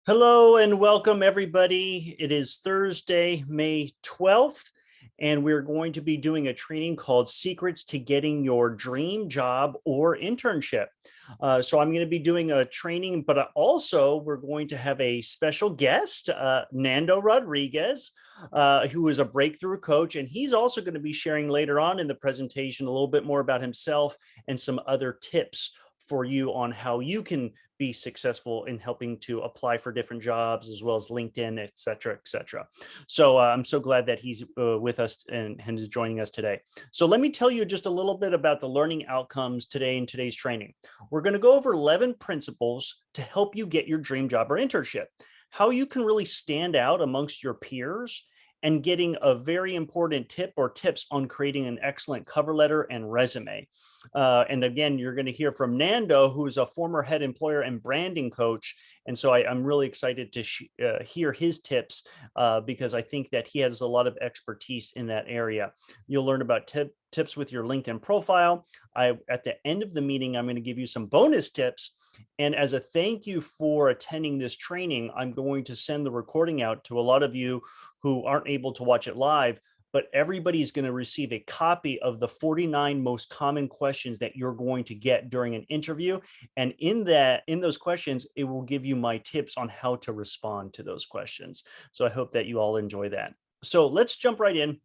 Hello and welcome, everybody. It is Thursday, May 12th, and we're going to be doing a training called Secrets to Getting Your Dream Job or Internship. So I'm going to be doing a training, but also we're going to have a special guest, Nando Rodriguez, who is a breakthrough coach. And he's also going to be sharing later on in the presentation a little bit more about himself and some other tips for you on how you can be successful in helping to apply for different jobs, as well as LinkedIn, et cetera, et cetera. So I'm so glad that he's with us and is joining us today. So let me tell you just a little bit about the learning outcomes today in today's training. We're going to go over 11 principles to help you get your dream job or internship, how you can really stand out amongst your peers, and getting a very important tip or tips on creating an excellent cover letter and resume. And again, you're going to hear from Nando, who is a former head employer and branding coach. And so I'm really excited to hear his tips because I think that he has a lot of expertise in that area. You'll learn about tips with your LinkedIn profile. At the end of the meeting, I'm going to give you some bonus tips. And as a thank you for attending this training, I'm going to send the recording out to a lot of you who aren't able to watch it live, but everybody's going to receive a copy of the 49 most common questions that you're going to get during an interview. And in those questions, it will give you my tips on how to respond to those questions. So I hope that you all enjoy that. So let's jump right in.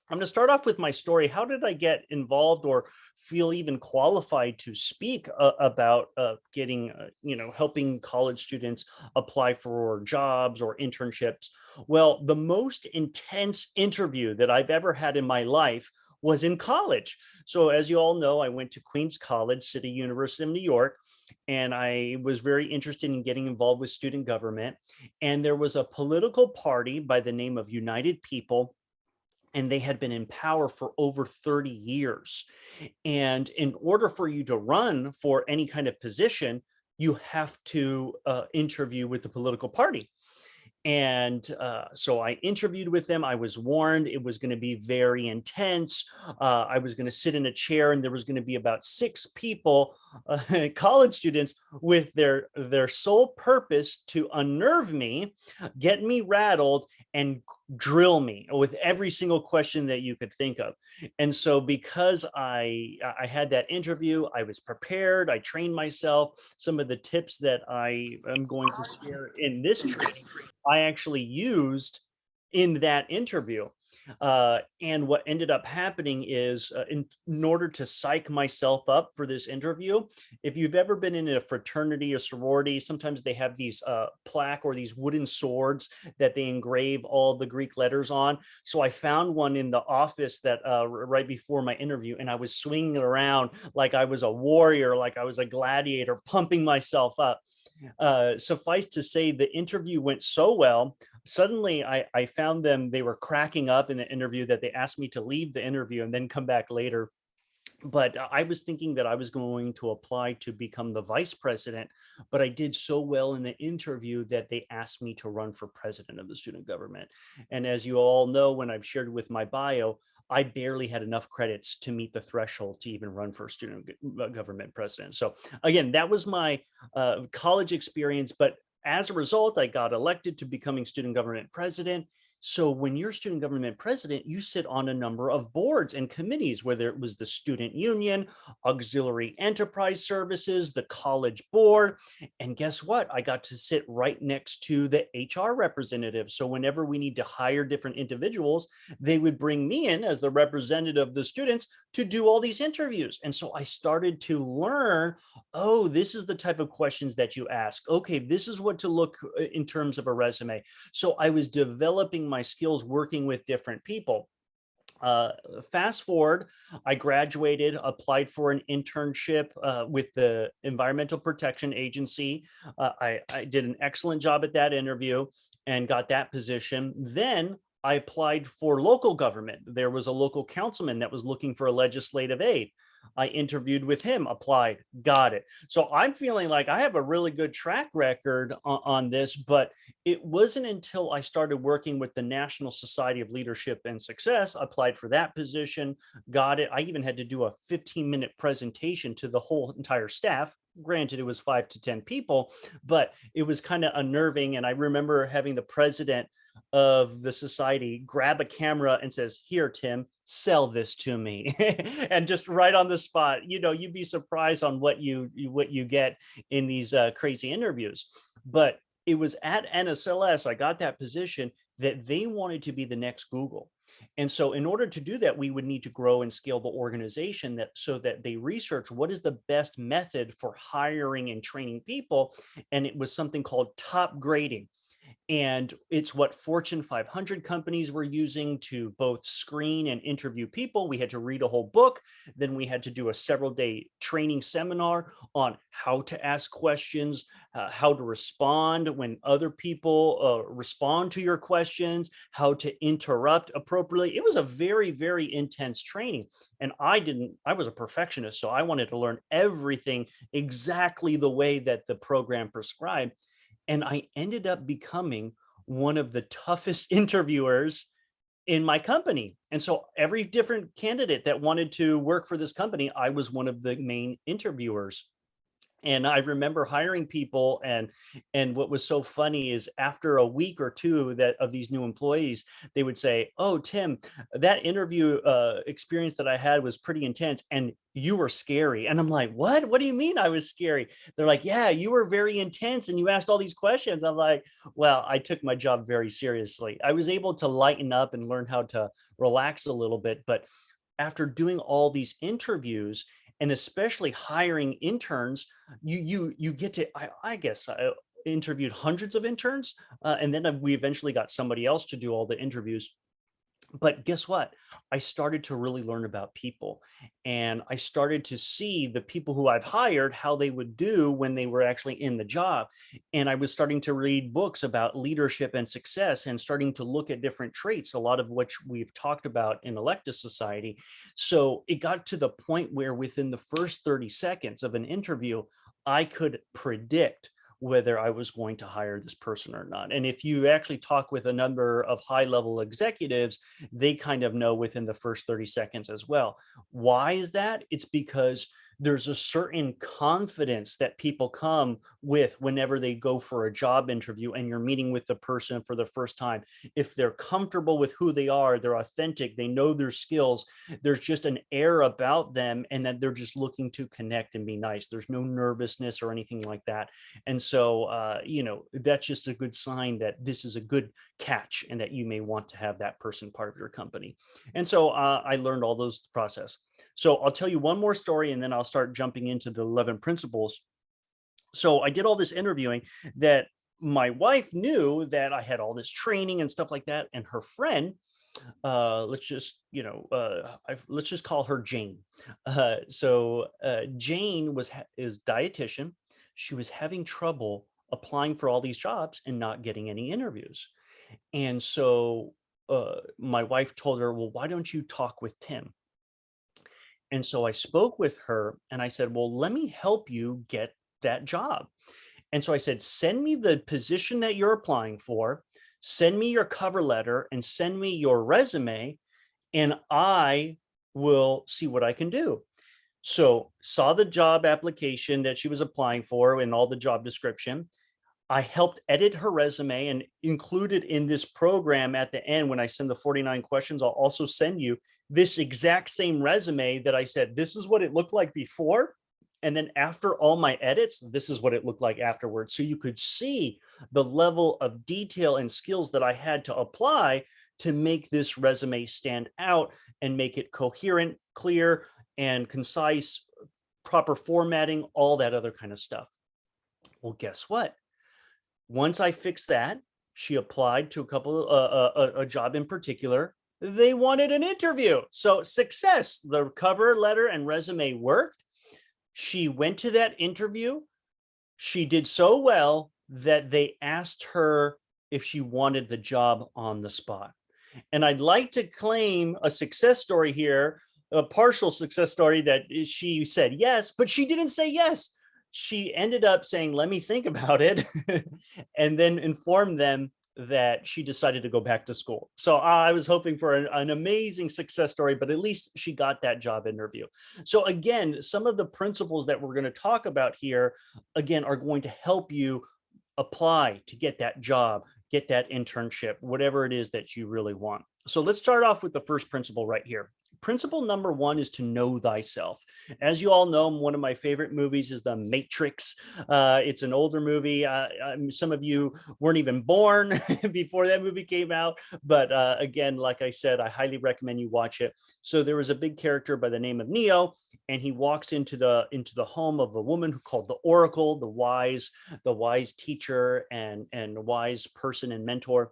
I'm going to start off with my story. How did I get involved or feel even qualified to speak about helping college students apply for jobs or internships? Well, the most intense interview that I've ever had in my life was in college. So as you all know, I went to Queens College, City University of New York, and I was very interested in getting involved with student government. And there was a political party by the name of United People, and they had been in power for over 30 years. And in order for you to run for any kind of position, you have to interview with the political party. And so I interviewed with them. I was warned it was going to be very intense. I was going to sit in a chair, and there was going to be about 6 people, college students, with their sole purpose to unnerve me, get me rattled, and drill me with every single question that you could think of. And so because I had that interview, I was prepared. I trained myself. Some of the tips that I am going to share in this training, I actually used in that interview. And what ended up happening is in order to psych myself up for this interview, if you've ever been in a fraternity or sorority, sometimes they have these plaque or these wooden swords that they engrave all the Greek letters on. So I found one in the office that right before my interview, and I was swinging it around like I was a warrior, like I was a gladiator, pumping myself up. Suffice to say, the interview went so well. Suddenly, I found them, they were cracking up in the interview that they asked me to leave the interview and then come back later. But I was thinking that I was going to apply to become the vice president, but I did so well in the interview that they asked me to run for president of the student government. And as you all know, when I've shared with my bio, I barely had enough credits to meet the threshold to even run for student government president. So again, that was my college experience. But as a result, I got elected to becoming student government president. So when you're student government president, you sit on a number of boards and committees, whether it was the student union, auxiliary enterprise services, the college board. And guess what? I got to sit right next to the HR representative. So whenever we need to hire different individuals, they would bring me in as the representative of the students to do all these interviews. And so I started to learn, oh, this is the type of questions that you ask. Okay, this is what to look in terms of a resume. So I was developing my skills working with different people. Fast forward, I graduated, applied for an internship with the Environmental Protection Agency. I did an excellent job at that interview and got that position. Then I applied for local government. There was a local councilman that was looking for a legislative aid. I interviewed with him, applied, got it. So I'm feeling like I have a really good track record on this, but it wasn't until I started working with the National Society of Leadership and Success, applied for that position, got it. I even had to do a 15-minute presentation to the whole entire staff. Granted, it was 5 to 10 people, but it was kind of unnerving. And I remember having the president of the society grab a camera and says, "Here, Tim, sell this to me." And just right on the spot, you'd be surprised on what you get in these crazy interviews. But it was at NSLS, I got that position, that they wanted to be the next Google. And so in order to do that, we would need to grow and scale the organization, that so that they research what is the best method for hiring and training people. And it was something called top grading. And it's what Fortune 500 companies were using to both screen and interview people. We had to read a whole book. Then we had to do a several-day training seminar on how to ask questions, how to respond when other people respond to your questions, how to interrupt appropriately. It was a very, very intense training. And I was a perfectionist, so I wanted to learn everything exactly the way that the program prescribed. And I ended up becoming one of the toughest interviewers in my company. And so every different candidate that wanted to work for this company, I was one of the main interviewers. And I remember hiring people, and what was so funny is after a week or two that of these new employees, they would say, "Oh, Tim, that interview experience that I had was pretty intense, and you were scary." And I'm like, "What? What do you mean I was scary?" They're like, "Yeah, you were very intense, and you asked all these questions." I'm like, "Well, I took my job very seriously. I was able to lighten up and learn how to relax a little bit, but after doing all these interviews, and especially hiring interns, you get to, I guess I interviewed hundreds of interns, and then we eventually got somebody else to do all the interviews. But guess what? I started to really learn about people, and I started to see the people who I've hired, how they would do when they were actually in the job. And I was starting to read books about leadership and success, and starting to look at different traits, a lot of which we've talked about in Electus Society. So it got to the point where within the first 30 seconds of an interview, I could predict whether I was going to hire this person or not. And if you actually talk with a number of high-level executives, they kind of know within the first 30 seconds as well. Why is that? It's because there's a certain confidence that people come with whenever they go for a job interview and you're meeting with the person for the first time. If they're comfortable with who they are, they're authentic, they know their skills, there's just an air about them, and that they're just looking to connect and be nice. There's no nervousness or anything like that. And so, that's just a good sign that this is a good catch and that you may want to have that person part of your company. And so I learned all those process. So I'll tell you one more story, and then I'll start jumping into the 11 principles. So I did all this interviewing that my wife knew that I had all this training and stuff like that. And her friend, let's just, let's just call her Jane. Jane is dietitian. She was having trouble applying for all these jobs and not getting any interviews. And so my wife told her, "Well, why don't you talk with Tim?" And so I spoke with her and I said, "Well, let me help you get that job." And so I said, "Send me the position that you're applying for, send me your cover letter, and send me your resume, and I will see what I can do." So saw the job application that she was applying for and all the job description. I helped edit her resume, and included in this program at the end, when I send the 49 questions, I'll also send you this exact same resume that I said, this is what it looked like before. And then after all my edits, this is what it looked like afterwards. So you could see the level of detail and skills that I had to apply to make this resume stand out and make it coherent, clear, and concise, proper formatting, all that other kind of stuff. Well, guess what? Once I fixed that, she applied to a job in particular. They wanted an interview. So success, the cover letter and resume worked. She went to that interview. She did so well that they asked her if she wanted the job on the spot. And I'd like to claim a success story here a partial success story that she said yes, but she didn't say yes. She ended up saying, let me think about it, and then informed them that she decided to go back to school. So I was hoping for an amazing success story, but at least she got that job interview. So again, some of the principles that we're going to talk about here, again, are going to help you apply to get that job, get that internship, whatever it is that you really want. So let's start off with the first principle right here. Principle number one is to know thyself. As you all know, one of my favorite movies is The Matrix. It's an older movie. Some of you weren't even born before that movie came out. But again, like I said, I highly recommend you watch it. So there was a big character by the name of Neo, and he walks into the home of a woman called the Oracle, the wise teacher and wise person and mentor.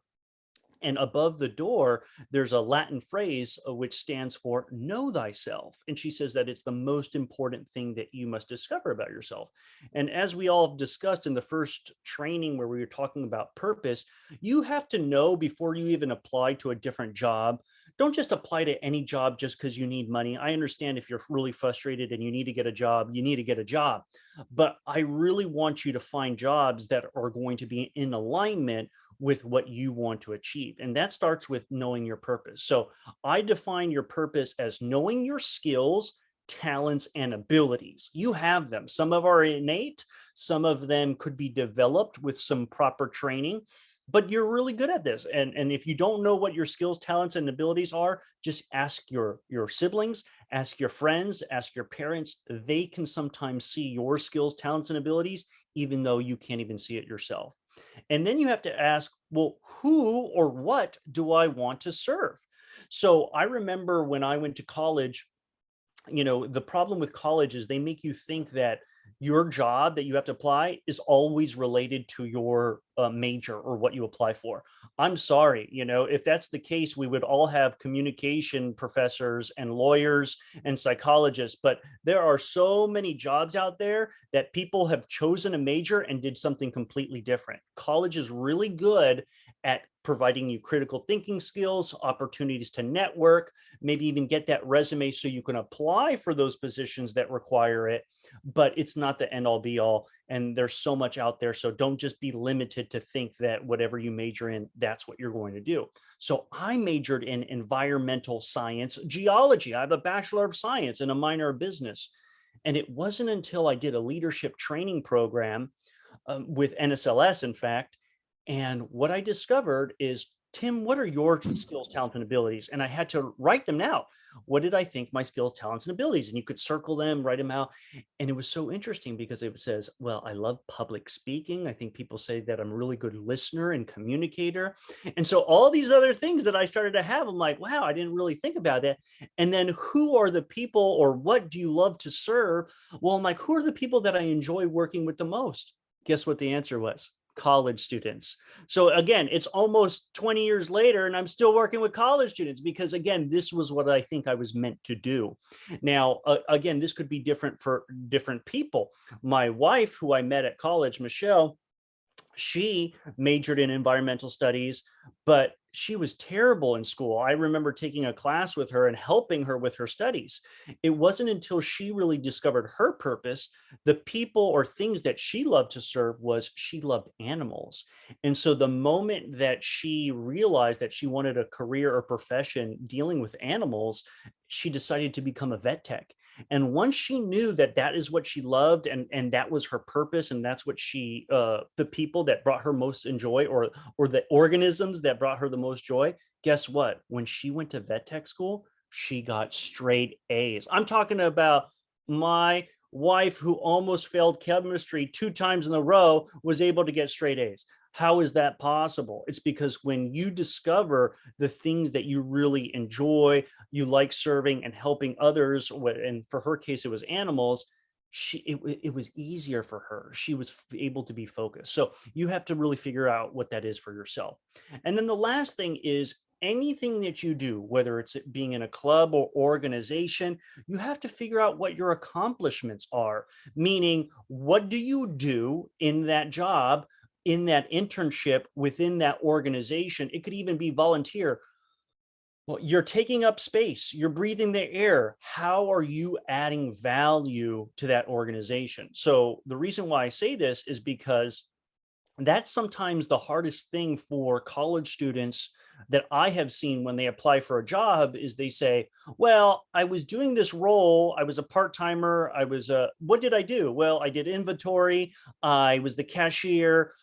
And above the door, there's a Latin phrase which stands for know thyself. And she says that it's the most important thing that you must discover about yourself. And as we all discussed in the first training where we were talking about purpose, you have to know before you even apply to a different job. Don't just apply to any job just because you need money. I understand if you're really frustrated and you need to get a job, you need to get a job. But I really want you to find jobs that are going to be in alignment with what you want to achieve. And that starts with knowing your purpose. So I define your purpose as knowing your skills, talents, and abilities. You have them. Some of are innate, some of them could be developed with some proper training, but you're really good at this. And if you don't know what your skills, talents, and abilities are, just ask your siblings, ask your friends, ask your parents. They can sometimes see your skills, talents, and abilities, even though you can't even see it yourself. And then you have to ask, well, who or what do I want to serve? So I remember when I went to college, the problem with college is they make you think that your job that you have to apply is always related to your major or what you apply for. I'm sorry, if that's the case, we would all have communication professors and lawyers and psychologists, but there are so many jobs out there that people have chosen a major and did something completely different. College is really good at providing you critical thinking skills, opportunities to network, maybe even get that resume so you can apply for those positions that require it, but it's not the end all be all. And there's so much out there. So don't just be limited to think that whatever you major in, that's what you're going to do. So I majored in environmental science, geology. I have a Bachelor of Science and a minor of business. And it wasn't until I did a leadership training program with NSLS, in fact, and what I discovered is, Tim, what are your skills, talents, and abilities? And I had to write them out. What did I think my skills, talents, and abilities? And you could circle them, write them out. And it was so interesting because it says, well, I love public speaking. I think people say that I'm a really good listener and communicator. And so all these other things that I started to have, I'm like, wow, I didn't really think about that. And then who are the people, or what do you love to serve? Well, I'm like, who are the people that I enjoy working with the most? Guess what the answer was? College students. So again, it's almost 20 years later and I'm still working with college students because again, this was what I think I was meant to do. Now, again, this could be different for different people. My wife, who I met at college, Michelle, she majored in environmental studies, but she was terrible in school. I remember taking a class with her and helping her with her studies. It wasn't until she really discovered her purpose, the people or things that she loved to serve, was she loved animals. And so the moment that she realized that she wanted a career or profession dealing with animals, she decided to become a vet tech. And once she knew that that is what she loved, and that was her purpose, and that's what she, the people that brought her most joy, or the organisms that brought her the most joy, guess what? When she went to vet tech school, she got straight A's. I'm talking about my wife, who almost failed chemistry 2 times in a row, was able to get straight A's. How is that possible? It's because when you discover the things that you really enjoy, you like serving and helping others, and for her case, it was animals, it was easier for her. She was able to be focused. So you have to really figure out what that is for yourself. And then the last thing is, anything that you do, whether it's being in a club or organization, you have to figure out what your accomplishments are. Meaning, what do you do in that job, in that internship, within that organization? It could even be volunteer. Well, you're taking up space, you're breathing the air. How are you adding value to that organization? So, the reason why I say this is because that's sometimes the hardest thing for college students that I have seen when they apply for a job is they say, well, I was doing this role. I was a part-timer. What did I do? Well, I did inventory. I was the cashier.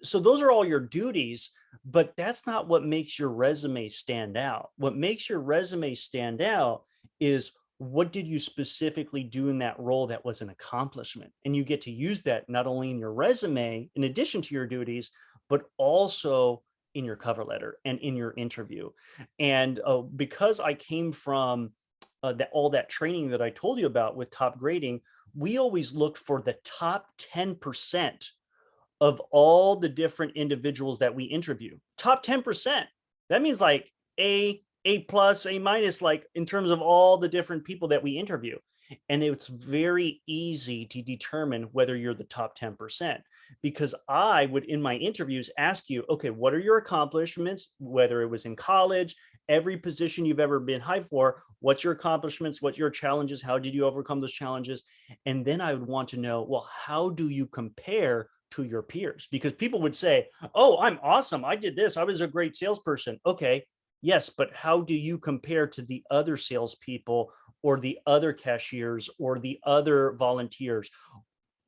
So those are all your duties, but that's not what makes your resume stand out. What makes your resume stand out is what did you specifically do in that role that was an accomplishment? And you get to use that not only in your resume, in addition to your duties, but also in your cover letter and in your interview. And because I came from all that training that I told you about with top grading, we always looked for the top 10% of all the different individuals that we interview. Top 10%. That means like A plus, A minus, like in terms of all the different people that we interview. And it's very easy to determine whether you're the top 10% because I would, in my interviews, ask you, okay, what are your accomplishments, whether it was in college, every position you've ever been hired for, what's your accomplishments, what's your challenges, how did you overcome those challenges? And then I would want to know, well, how do you compare to your peers? Because people would say, oh, I'm awesome. I did this. I was a great salesperson. Okay. Yes, but how do you compare to the other salespeople or the other cashiers or the other volunteers?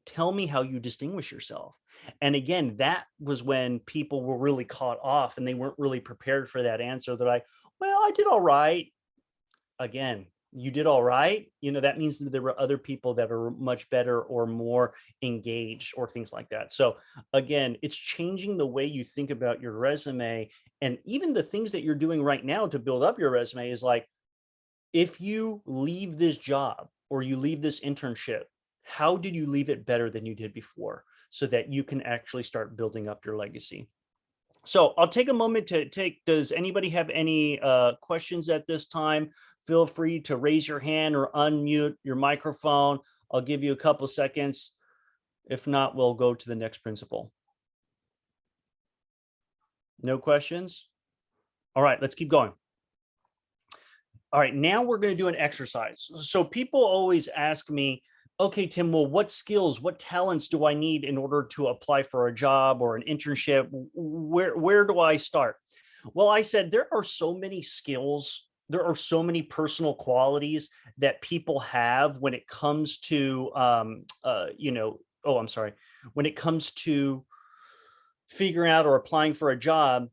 Tell me how you distinguish yourself. And again, that was when people were really caught off and they weren't really prepared for that answer. They're like, well, I did all right. Again, you did all right. That means that there were other people that are much better or more engaged or things like that. So again, it's changing the way you think about your resume, and even the things that you're doing right now to build up your resume is like, if you leave this job or you leave this internship, how did you leave it better than you did before so that you can actually start building up your legacy? So I'll take a moment does anybody have any questions at this time? Feel free to raise your hand or unmute your microphone. I'll give you a couple seconds. If not, we'll go to the next principle. No questions? All right, let's keep going. All right, now we're going to do an exercise. So people always ask me, okay, Tim, well, what skills, what talents do I need in order to apply for a job or an internship? Where do I start? Well, I said there are so many skills, there are so many personal qualities that people have when it comes to, I'm sorry, when it comes to figuring out or applying for a job.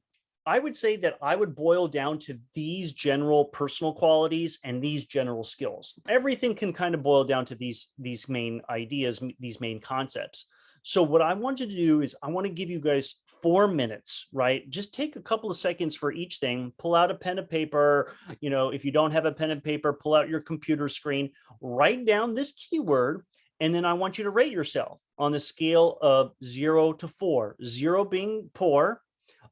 I would say that I would boil down to these general personal qualities and these general skills. Everything can kind of boil down to these main ideas, these main concepts. So what I want to do is I want to give you guys 4 minutes, right? Just take a couple of seconds for each thing, pull out a pen and paper. If you don't have a pen and paper, pull out your computer screen, write down this keyword, and then I want you to rate yourself on the scale of 0 to 4, 0 being poor,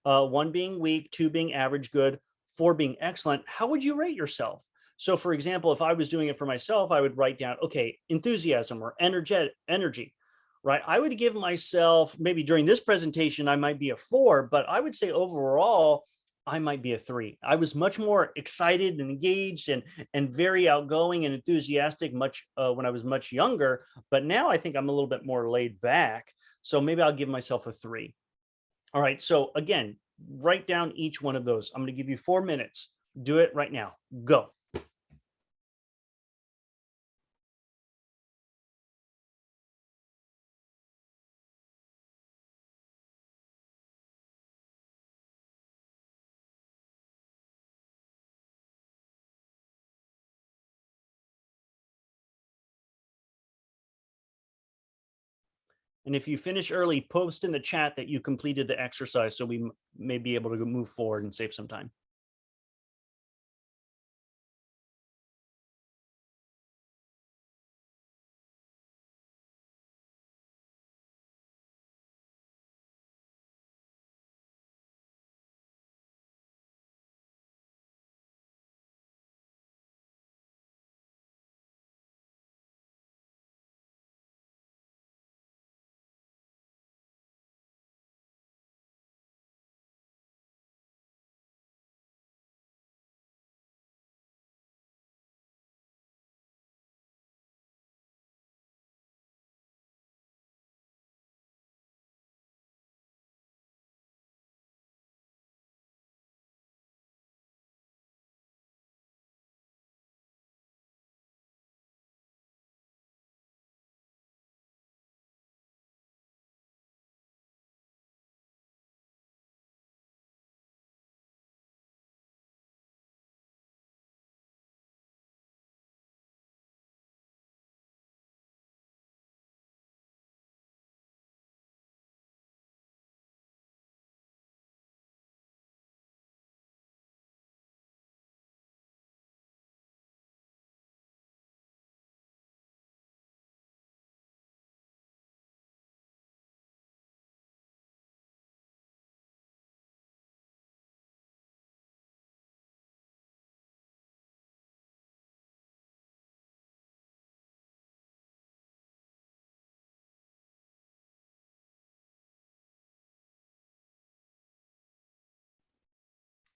1 being weak, 2 being average good, 4 being excellent. How would you rate yourself? So for example, if I was doing it for myself, I would write down, okay, enthusiasm or energy, right? I would give myself, maybe during this presentation, I might be a 4, but I would say overall, I might be a 3. I was much more excited and engaged and very outgoing and enthusiastic when I was much younger. But now I think I'm a little bit more laid back. So maybe I'll give myself a 3. All right. So again, write down each one of those. I'm going to give you 4 minutes. Do it right now. Go. And if you finish early, post in the chat that you completed the exercise so we may be able to move forward and save some time.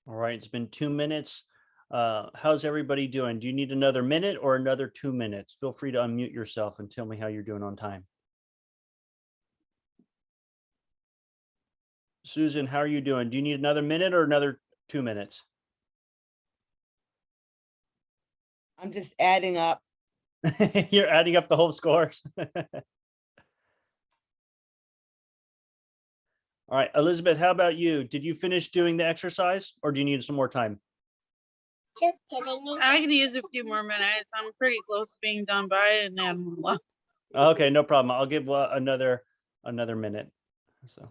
All right, it's been 2 minutes. How's everybody doing? Do you need another minute or another 2 minutes? Feel free to unmute yourself and tell me how you're doing on time. Susan, how are you doing? Do you need another minute or another 2 minutes? I'm just adding up. You're adding up the whole scores. All right, Elizabeth, how about you? Did you finish doing the exercise or do you need some more time? Just kidding. I could use a few more minutes. I'm pretty close to being done, but I didn't have long. Okay, no problem. I'll give another minute. So.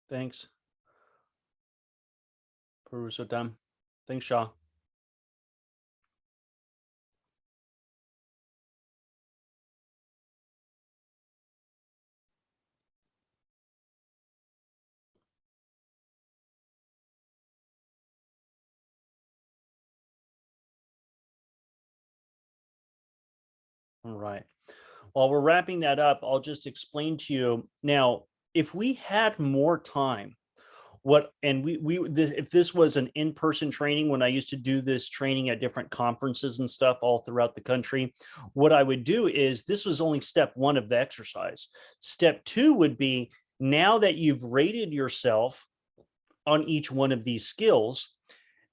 Thanks. Peruso. Thanks, Shaw. All right. While we're wrapping that up, I'll just explain to you now, if we had more time, if this was an in-person training, when I used to do this training at different conferences and stuff all throughout the country, what I would do is, this was only step one of the exercise. Step two would be, now that you've rated yourself on each one of these skills,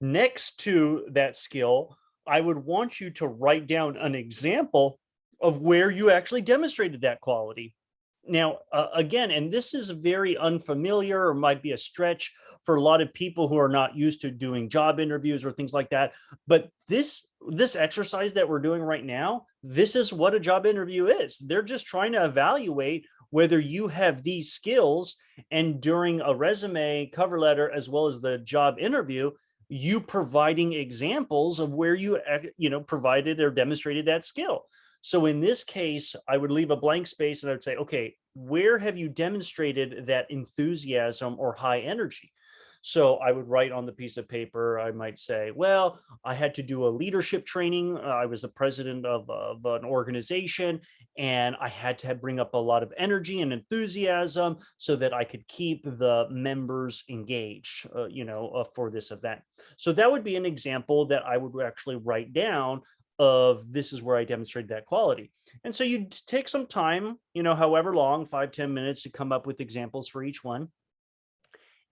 next to that skill, I would want you to write down an example of where you actually demonstrated that quality. Now, again, and this is very unfamiliar or might be a stretch for a lot of people who are not used to doing job interviews or things like that. But this exercise that we're doing right now, this is what a job interview is. They're just trying to evaluate whether you have these skills, and during a resume, cover letter, as well as the job interview, you providing examples of where you provided or demonstrated that skill. So in this case, I would leave a blank space and I would say, okay, where have you demonstrated that enthusiasm or high energy? So I would write on the piece of paper, I might say, well, I had to do a leadership training. I was the president of an organization, and I had to bring up a lot of energy and enthusiasm so that I could keep the members engaged, for this event. So that would be an example that I would actually write down of, this is where I demonstrated that quality. And so you take some time, however long, 5-10 minutes, to come up with examples for each one.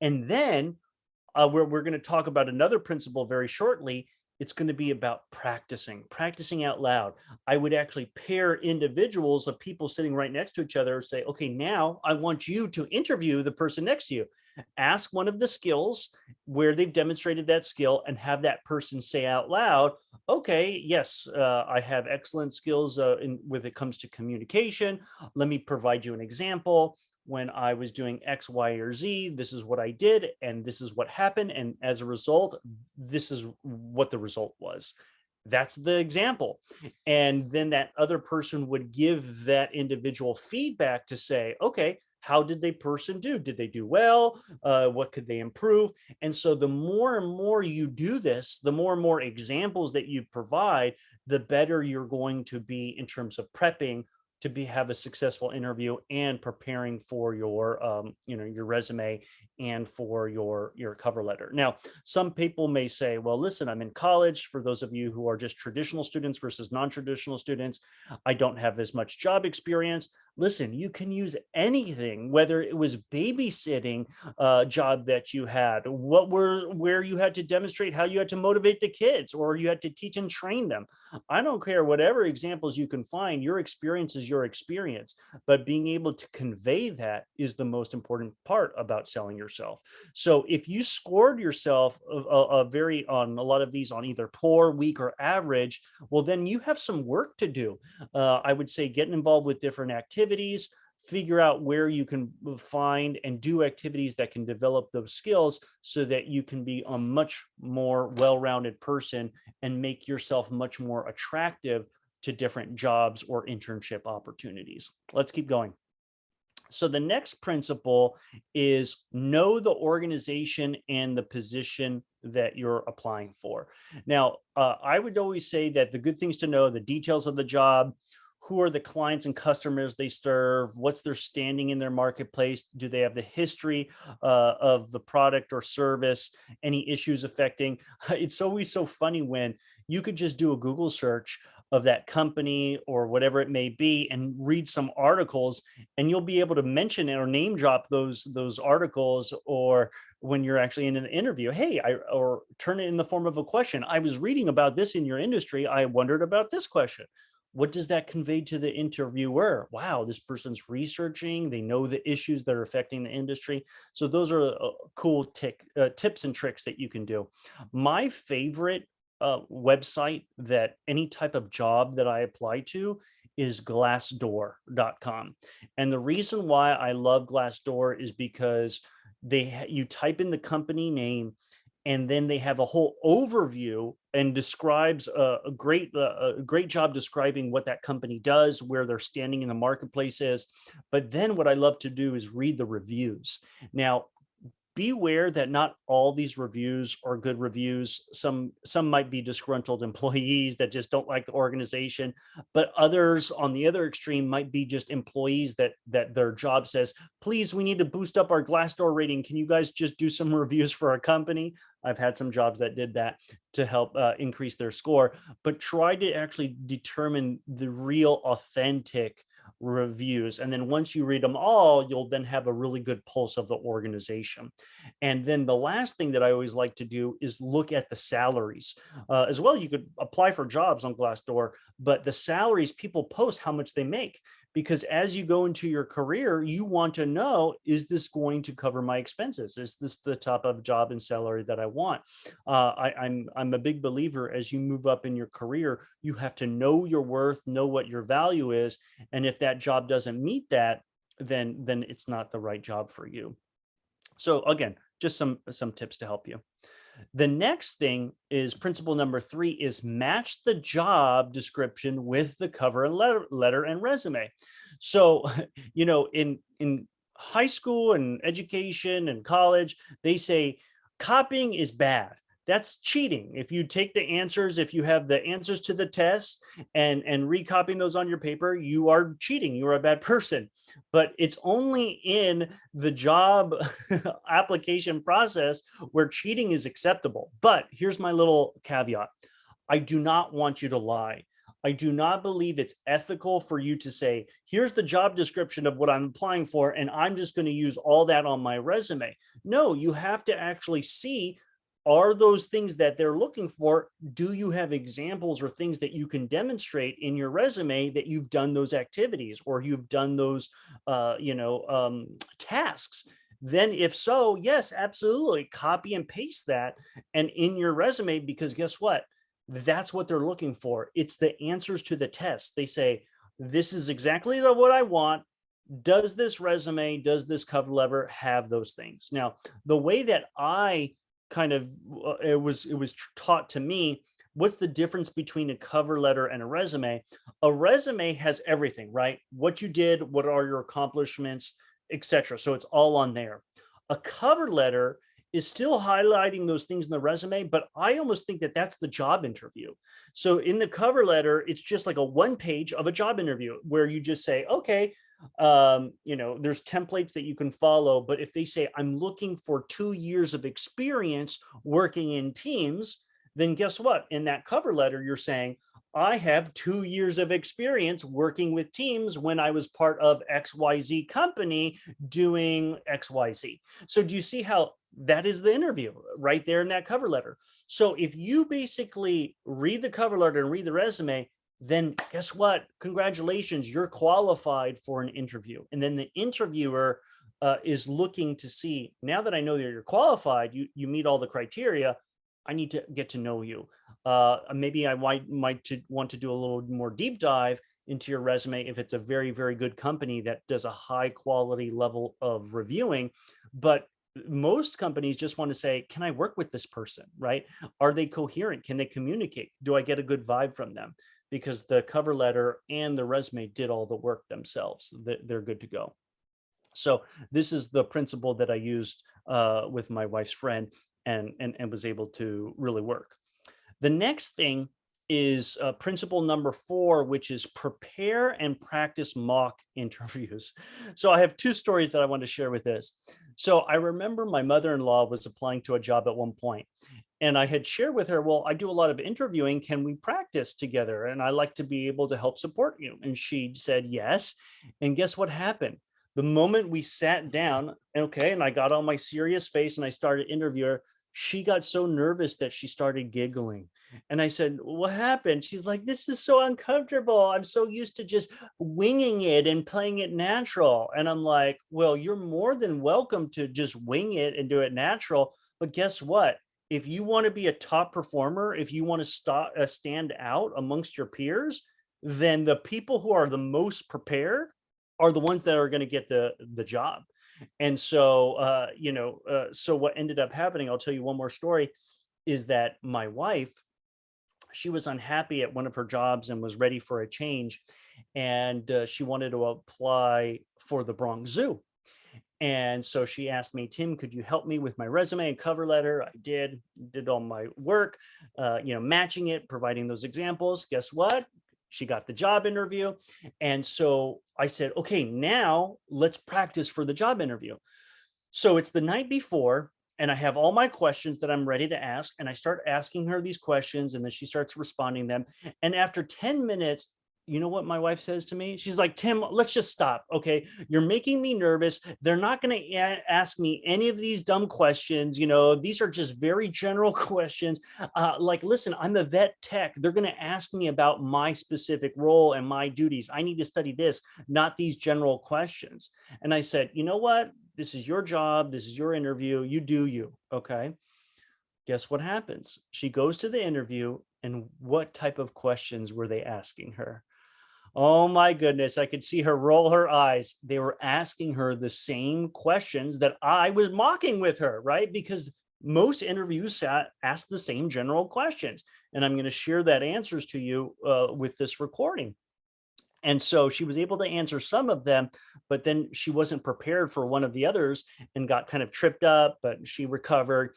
And then we're going to talk about another principle very shortly. It's going to be about practicing out loud. I would actually pair individuals of people sitting right next to each other, say, okay, now I want you to interview the person next to you. Ask one of the skills where they've demonstrated that skill, and have that person say out loud, okay, yes, I have excellent skills when it comes to communication. Let me provide you an example. When I was doing X, Y, or Z, this is what I did, and this is what happened. And as a result, this is what the result was. That's the example. And then that other person would give that individual feedback to say, okay, how did the person do? Did they do well? What could they improve? And so the more and more you do this, the more and more examples that you provide, the better you're going to be in terms of prepping to have a successful interview and preparing for your your resume and for your cover letter. Now, some people may say, well, listen, I'm in college. For those of you who are just traditional students versus non-traditional students, I don't have as much job experience. Listen, you can use anything, whether it was babysitting job that you had, where you had to demonstrate how you had to motivate the kids, or you had to teach and train them. I don't care, whatever examples you can find, your experience is your experience, but being able to convey that is the most important part about selling yourself. So if you scored yourself on a lot of these on either poor, weak, or average, well, then you have some work to do. I would say getting involved with different activities, figure out where you can find and do activities that can develop those skills so that you can be a much more well-rounded person and make yourself much more attractive to different jobs or internship opportunities. Let's keep going. So the next principle is know the organization and the position that you're applying for. Now, I would always say that the good things to know, the details of the job, who are the clients and customers they serve, what's their standing in their marketplace, do they have the history of the product or service, any issues affecting. It's always so funny when you could just do a Google search of that company or whatever it may be and read some articles, and you'll be able to mention or name drop those articles, or when you're actually in an interview, hey, or turn it in the form of a question. I was reading about this in your industry, I wondered about this question. What does that convey to the interviewer? Wow, this person's researching, they know the issues that are affecting the industry. So those are cool tips and tricks that you can do. My favorite website that any type of job that I apply to is glassdoor.com. And the reason why I love Glassdoor is because you type in the company name, and then they have a whole overview and describes a great job describing what that company does, where they're standing in the marketplace is. But then what I love to do is read the reviews. Now, beware that not all these reviews are good reviews. Some might be disgruntled employees that just don't like the organization, but others on the other extreme might be just employees that their job says, please, we need to boost up our Glassdoor rating. Can you guys just do some reviews for our company? I've had some jobs that did that to help increase their score, but try to actually determine the real authentic reviews. And then once you read them all, you'll then have a really good pulse of the organization. And then the last thing that I always like to do is look at the salaries as well. You could apply for jobs on Glassdoor, but the salaries, people post how much they make, because as you go into your career, you want to know, is this going to cover my expenses? Is this the type of job and salary that I want? I'm a big believer, as you move up in your career, you have to know your worth, know what your value is. And if that job doesn't meet that, then it's not the right job for you. So again, just some tips to help you. The next thing is principle number 3 is match the job description with the cover and letter and resume. So, in high school and education and college, they say copying is bad. That's cheating. If you take the answers, if you have the answers to the test and recopying those on your paper, you are cheating. You are a bad person. But it's only in the job application process where cheating is acceptable. But here's my little caveat. I do not want you to lie. I do not believe it's ethical for you to say, here's the job description of what I'm applying for, and I'm just going to use all that on my resume. No, you have to actually see, are those things that they're looking for? Do you have examples or things that you can demonstrate in your resume that you've done those activities or you've done those, tasks? Then if so, yes, absolutely. Copy and paste that and in your resume, because guess what? That's what they're looking for. It's the answers to the test. They say, this is exactly what I want. Does this resume, does this cover letter have those things? Now, the way that I it was taught to me, what's the difference between a cover letter and a resume? A resume has everything, right? What you did, what are your accomplishments, etc. So it's all on there. A cover letter is still highlighting those things in the resume, but I almost think that that's the job interview. So in the cover letter, it's just like a one page of a job interview where you just say, okay, there's templates that you can follow, but if they say, I'm looking for 2 years of experience working in teams, then guess what? In that cover letter, you're saying, I have 2 years of experience working with teams when I was part of XYZ company doing XYZ. So do you see how that is the interview right there in that cover letter? So if you basically read the cover letter and read the resume, then guess what? Congratulations, you're qualified for an interview. And then the interviewer is looking to see, now that I know that you're qualified, you meet all the criteria, I need to get to know you. Maybe I might want to do a little more deep dive into your resume if it's a very, very good company that does a high quality level of reviewing. But most companies just want to say, can I work with this person, right? Are they coherent? Can they communicate? Do I get a good vibe from them? because the cover letter and the resume did all the work themselves. They're good to go. So this is the principle that I used with my wife's friend, and was able to really work. The next thing is principle number 4, which is prepare and practice mock interviews. So I have 2 stories that I want to share with this. So I remember my mother-in-law was applying to a job at one point, and I had shared with her, well, I do a lot of interviewing. Can we practice together? And I like to be able to help support you. And she said yes. And guess what happened? The moment we sat down, okay, and I got on my serious face and I started interviewing her, she got so nervous that she started giggling. And I said, what happened? She's like, this is so uncomfortable. I'm so used to just winging it and playing it natural. And I'm like, well, you're more than welcome to just wing it and do it natural. But guess what? If you want to be a top performer, if you want to stand out amongst your peers, then the people who are the most prepared are the ones that are going to get the job. And so, so what ended up happening, I'll tell you one more story, is that my wife, she was unhappy at one of her jobs and was ready for a change. And she wanted to apply for the Bronx Zoo. And so she asked me, Tim, could you help me with my resume and cover letter? I did all my work, matching it, providing those examples. Guess what? She got the job interview. And so I said, okay, now let's practice for the job interview. So it's the night before, and I have all my questions that I'm ready to ask. And I start asking her these questions, and then she starts responding them. And after 10 minutes, you know what my wife says to me? She's like, Tim, let's just stop. Okay. You're making me nervous. They're not going to ask me any of these dumb questions. These are just very general questions. Listen, I'm a vet tech. They're going to ask me about my specific role and my duties. I need to study this, not these general questions. And I said, you know what? This is your job. This is your interview. You do you. Okay. Guess what happens? She goes to the interview, and what type of questions were they asking her? Oh my goodness, I could see her roll her eyes. They were asking her the same questions that I was mocking with her, right? Because most interviews ask the same general questions. And I'm going to share that answers to you with this recording. And so she was able to answer some of them, but then she wasn't prepared for one of the others and got kind of tripped up, but she recovered.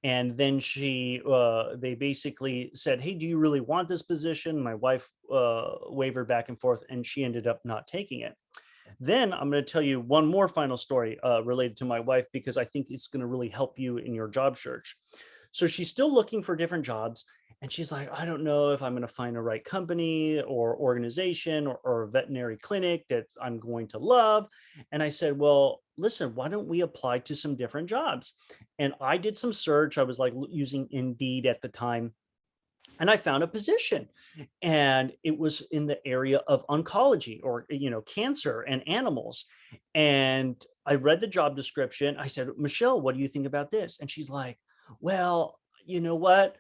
And then they basically said, hey, do you really want this position? My wife wavered back and forth, and she ended up not taking it. Then I'm going to tell you one more final story related to my wife, because I think it's going to really help you in your job search. So she's still looking for different jobs. And she's like, I don't know if I'm going to find a right company or organization or a veterinary clinic that I'm going to love. And I said, well, listen, why don't we apply to some different jobs? And I did some search. I was like using Indeed at the time. And I found a position, and it was in the area of oncology, or, cancer and animals. And I read the job description. I said, Michelle, what do you think about this? And she's like, well, you know what?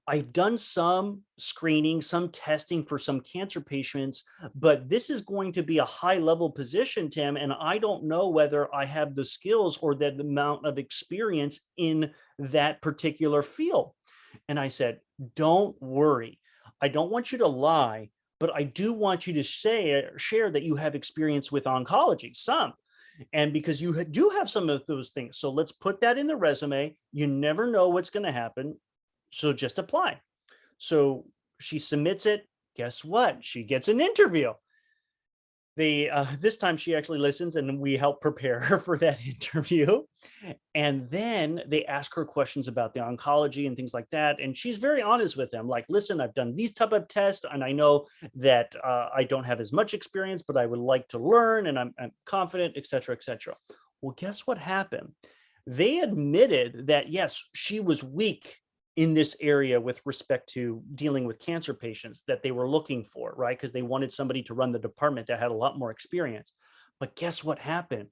I've done some screening, some testing for some cancer patients, but this is going to be a high level position, Tim. And I don't know whether I have the skills or the amount of experience in that particular field. And I said, don't worry. I don't want you to lie, but I do want you to share that you have experience with oncology, some. And because you do have some of those things. So let's put that in the resume. You never know what's going to happen. So just apply. So she submits it. Guess what? She gets an interview. This time she actually listens, and we help prepare her for that interview. And then they ask her questions about the oncology and things like that. And she's very honest with them. Like, listen, I've done these type of tests, and I know that I don't have as much experience, but I would like to learn, and I'm confident, et cetera, et cetera. Well, guess what happened? They admitted that, yes, she was weak in this area with respect to dealing with cancer patients that they were looking for, right? Because they wanted somebody to run the department that had a lot more experience. But guess what happened?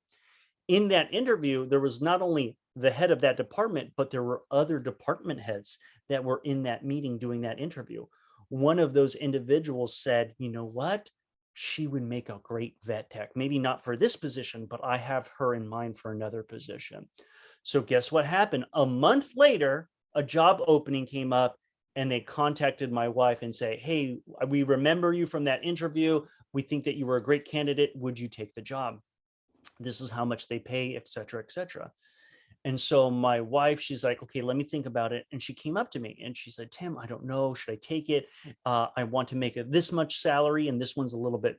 In that interview, there was not only the head of that department, but there were other department heads that were in that meeting doing that interview. One of those individuals said, you know what? She would make a great vet tech. Maybe not for this position, but I have her in mind for another position. So guess what happened? A month later, a job opening came up, and they contacted my wife and say, hey, we remember you from that interview. We think that you were a great candidate. Would you take the job? This is how much they pay, et cetera, et cetera. And so my wife, she's like, okay, let me think about it. And she came up to me and she said, Tim, I don't know. Should I take it? I want to make this much salary. And this one's a little bit,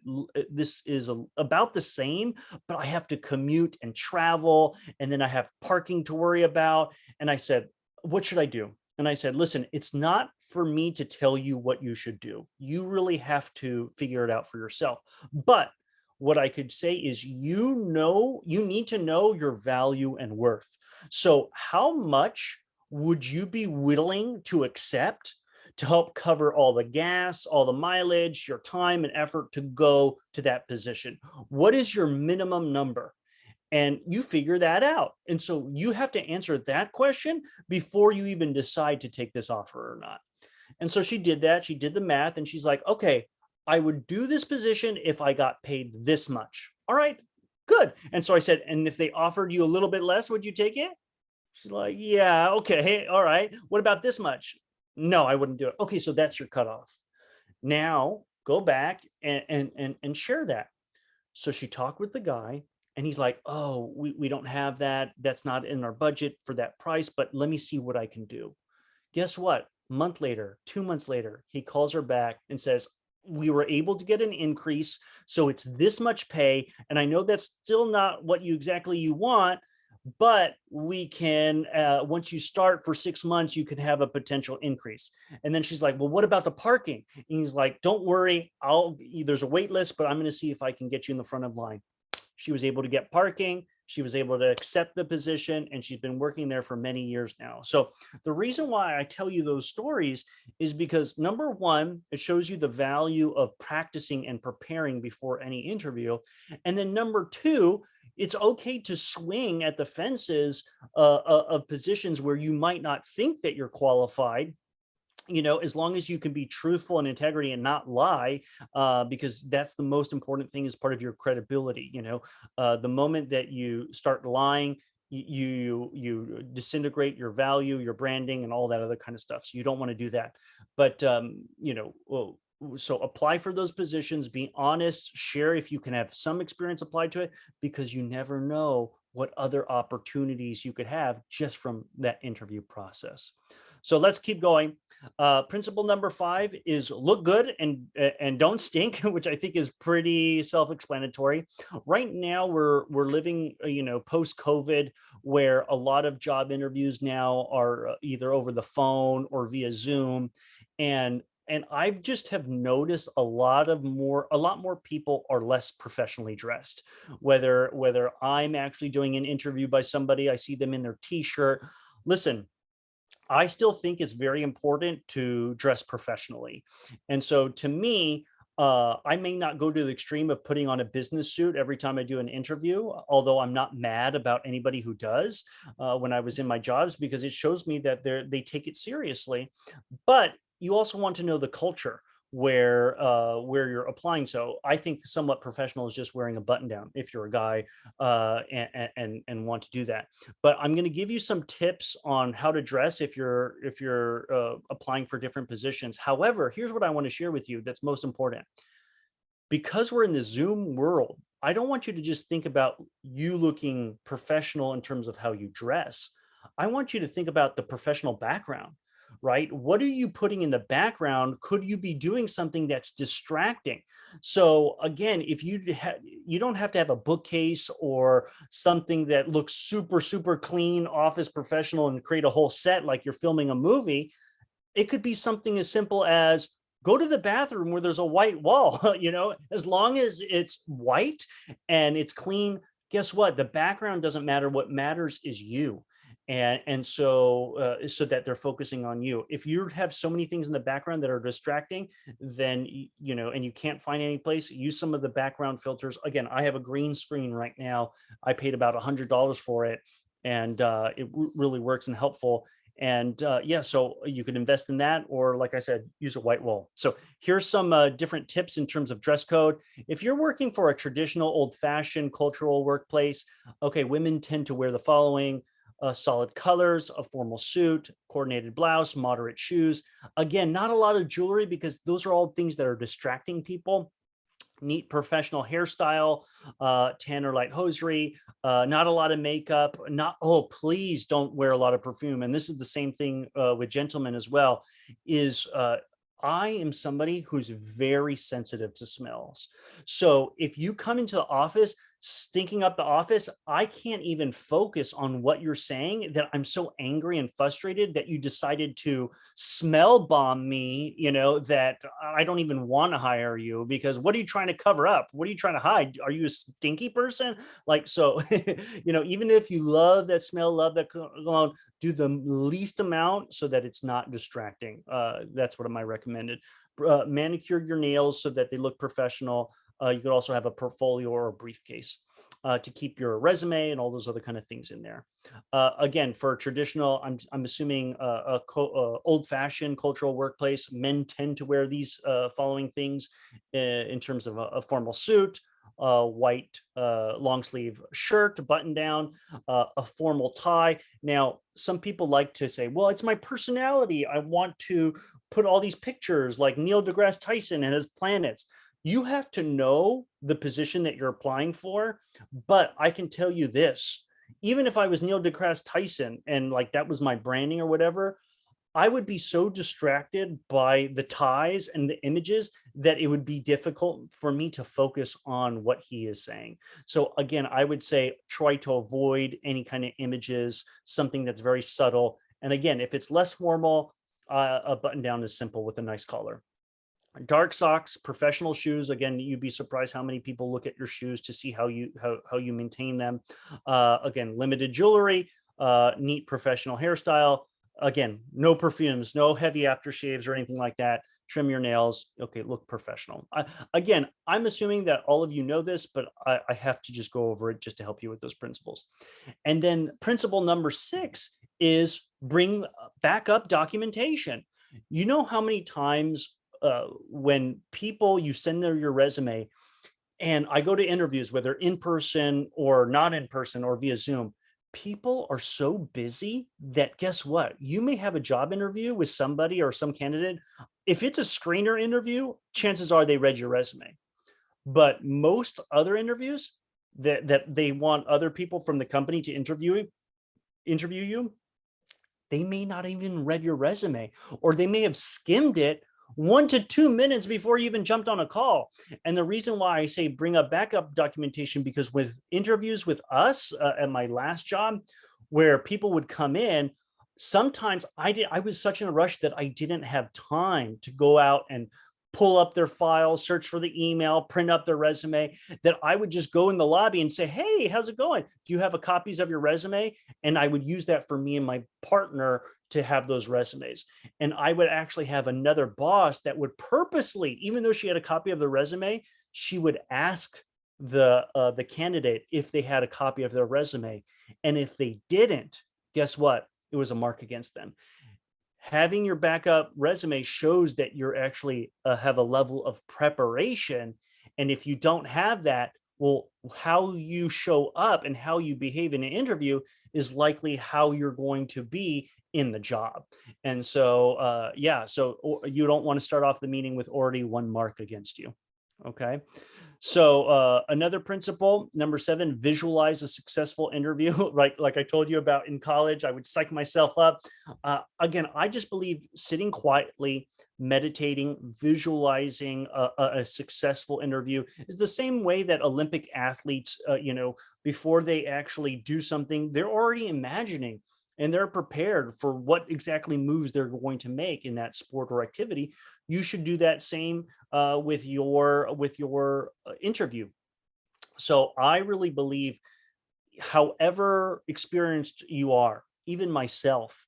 this is about the same, but I have to commute and travel. And then I have parking to worry about. And I said, what should I do? And I said, listen, it's not for me to tell you what you should do. You really have to figure it out for yourself. But what I could say is, you need to know your value and worth. So how much would you be willing to accept to help cover all the gas, all the mileage, your time and effort to go to that position? What is your minimum number? And you figure that out. And so you have to answer that question before you even decide to take this offer or not. And so she did that. She did the math and she's like, okay, I would do this position if I got paid this much. All right, good. And so I said, and if they offered you a little bit less, would you take it? She's like, yeah, okay, all right. What about this much? No, I wouldn't do it. Okay, so that's your cutoff. Now go back and share that. So she talked with the guy and he's like, oh, we don't have that. That's not in our budget for that price, but let me see what I can do. Guess what? Month later, 2 months later, he calls her back and says, we were able to get an increase. So it's this much pay. And I know that's still not what you want, but we can, once you start for 6 months, you could have a potential increase. And then she's like, well, what about the parking? And he's like, don't worry, there's a wait list, but I'm going to see if I can get you in the front of line. She was able to get parking. She was able to accept the position, and she's been working there for many years now. So the reason why I tell you those stories is because, number one, it shows you the value of practicing and preparing before any interview. And then number two, it's okay to swing at the fences of positions where you might not think that you're qualified, as long as you can be truthful and integrity and not lie, because that's the most important thing as part of your credibility. The moment that you start lying, you disintegrate your value, your branding, and all that other kind of stuff. So you don't want to do that. But so apply for those positions, be honest, share if you can have some experience applied to it, because you never know what other opportunities you could have just from that interview process. So let's keep going. Principle number 5 is look good and don't stink, which I think is pretty self-explanatory. Right now, we're living, post-COVID, where a lot of job interviews now are either over the phone or via Zoom, and I've just have noticed a lot more people are less professionally dressed. Whether I'm actually doing an interview by somebody, I see them in their t-shirt. Listen, I still think it's very important to dress professionally. And so to me, I may not go to the extreme of putting on a business suit every time I do an interview, although I'm not mad about anybody who does when I was in my jobs, because it shows me that they take it seriously. But you also want to know the culture where you're applying. So I think somewhat professional is just wearing a button down if you're a guy and want to do that. But I'm going to give you some tips on how to dress if you're applying for different positions. However, here's what I want to share with you that's most important. Because we're in the Zoom world, I don't want you to just think about you looking professional in terms of how you dress. I want you to think about the professional background. Right? What are you putting in the background? Could you be doing something that's distracting? So again, if you don't have to have a bookcase or something that looks super, super clean, office professional, and create a whole set like you're filming a movie. It could be something as simple as go to the bathroom where there's a white wall, as long as it's white and it's clean. Guess what? The background doesn't matter. What matters is you. And so that they're focusing on you. If you have so many things in the background that are distracting, then, and you can't find any place, use some of the background filters. Again, I have a green screen right now. I paid about $100 for it, and it really works and helpful. And so you could invest in that, or like I said, use a white wall. So here's some different tips in terms of dress code. If you're working for a traditional old-fashioned cultural workplace, okay, women tend to wear the following: solid colors, a formal suit, coordinated blouse, moderate shoes. Again, not a lot of jewelry because those are all things that are distracting people. Neat professional hairstyle, tan or light hosiery, not a lot of makeup, not, oh, please don't wear a lot of perfume. And this is the same thing with gentlemen as well, is I am somebody who's very sensitive to smells. So if you come into the office stinking up the office, I can't even focus on what you're saying, that I'm so angry and frustrated that you decided to smell bomb me, that I don't even want to hire you, because what are you trying to cover up? What are you trying to hide? Are you a stinky person? Like, so, even if you love that smell, love that cologne, do the least amount so that it's not distracting. That's what I recommended. Manicure your nails so that they look professional. You could also have a portfolio or a briefcase to keep your resume and all those other kind of things in there. Again, for traditional, I'm assuming old-fashioned cultural workplace, men tend to wear these following things in terms of a formal suit, white long sleeve shirt, button down, a formal tie. Now, some people like to say, well, it's my personality. I want to put all these pictures like Neil deGrasse Tyson and his planets. You have to know the position that you're applying for. But I can tell you this, even if I was Neil deGrasse Tyson and like that was my branding or whatever, I would be so distracted by the ties and the images that it would be difficult for me to focus on what he is saying. So again, I would say try to avoid any kind of images, something that's very subtle. And again, if it's less formal, a button down is simple with a nice collar. Dark socks, professional shoes. Again, you'd be surprised how many people look at your shoes to see how you maintain them. Again, limited jewelry, neat professional hairstyle. Again, no perfumes, no heavy aftershaves or anything like that. Trim your nails. Okay, look professional. Again, I'm assuming that all of you know this, but I have to just go over it just to help you with those principles. And then principle number 6 is bring backup documentation. You know how many times when people, you send them your resume, and I go to interviews, whether in person or not in person or via Zoom, people are so busy that guess what? You may have a job interview with somebody or some candidate. If it's a screener interview, chances are they read your resume. But most other interviews that they want other people from the company to interview you, they may not even read your resume, or they may have skimmed it 1 to 2 minutes before you even jumped on a call. And the reason why I say bring up backup documentation, because with interviews with us at my last job, where people would come in, sometimes I was such in a rush that I didn't have time to go out and pull up their file, search for the email, print up their resume, that I would just go in the lobby and say, hey, how's it going? Do you have copies of your resume? And I would use that for me and my partner to have those resumes. And I would actually have another boss that would purposely, even though she had a copy of the resume, she would ask the candidate if they had a copy of their resume. And if they didn't, guess what? It was a mark against them. Having your backup resume shows that you're actually have a level of preparation. And if you don't have that, well, how you show up and how you behave in an interview is likely how you're going to be in the job. And so, yeah, so you don't want to start off the meeting with already one mark against you. Okay. So another principle, number 7, visualize a successful interview. Right, like I told you about in college, I would psych myself up. Again, I just believe sitting quietly, meditating, visualizing a successful interview is the same way that Olympic athletes, before they actually do something, they're already imagining and they're prepared for what exactly moves they're going to make in that sport or activity. You should do that same with your interview. So I really believe, however experienced you are, even myself,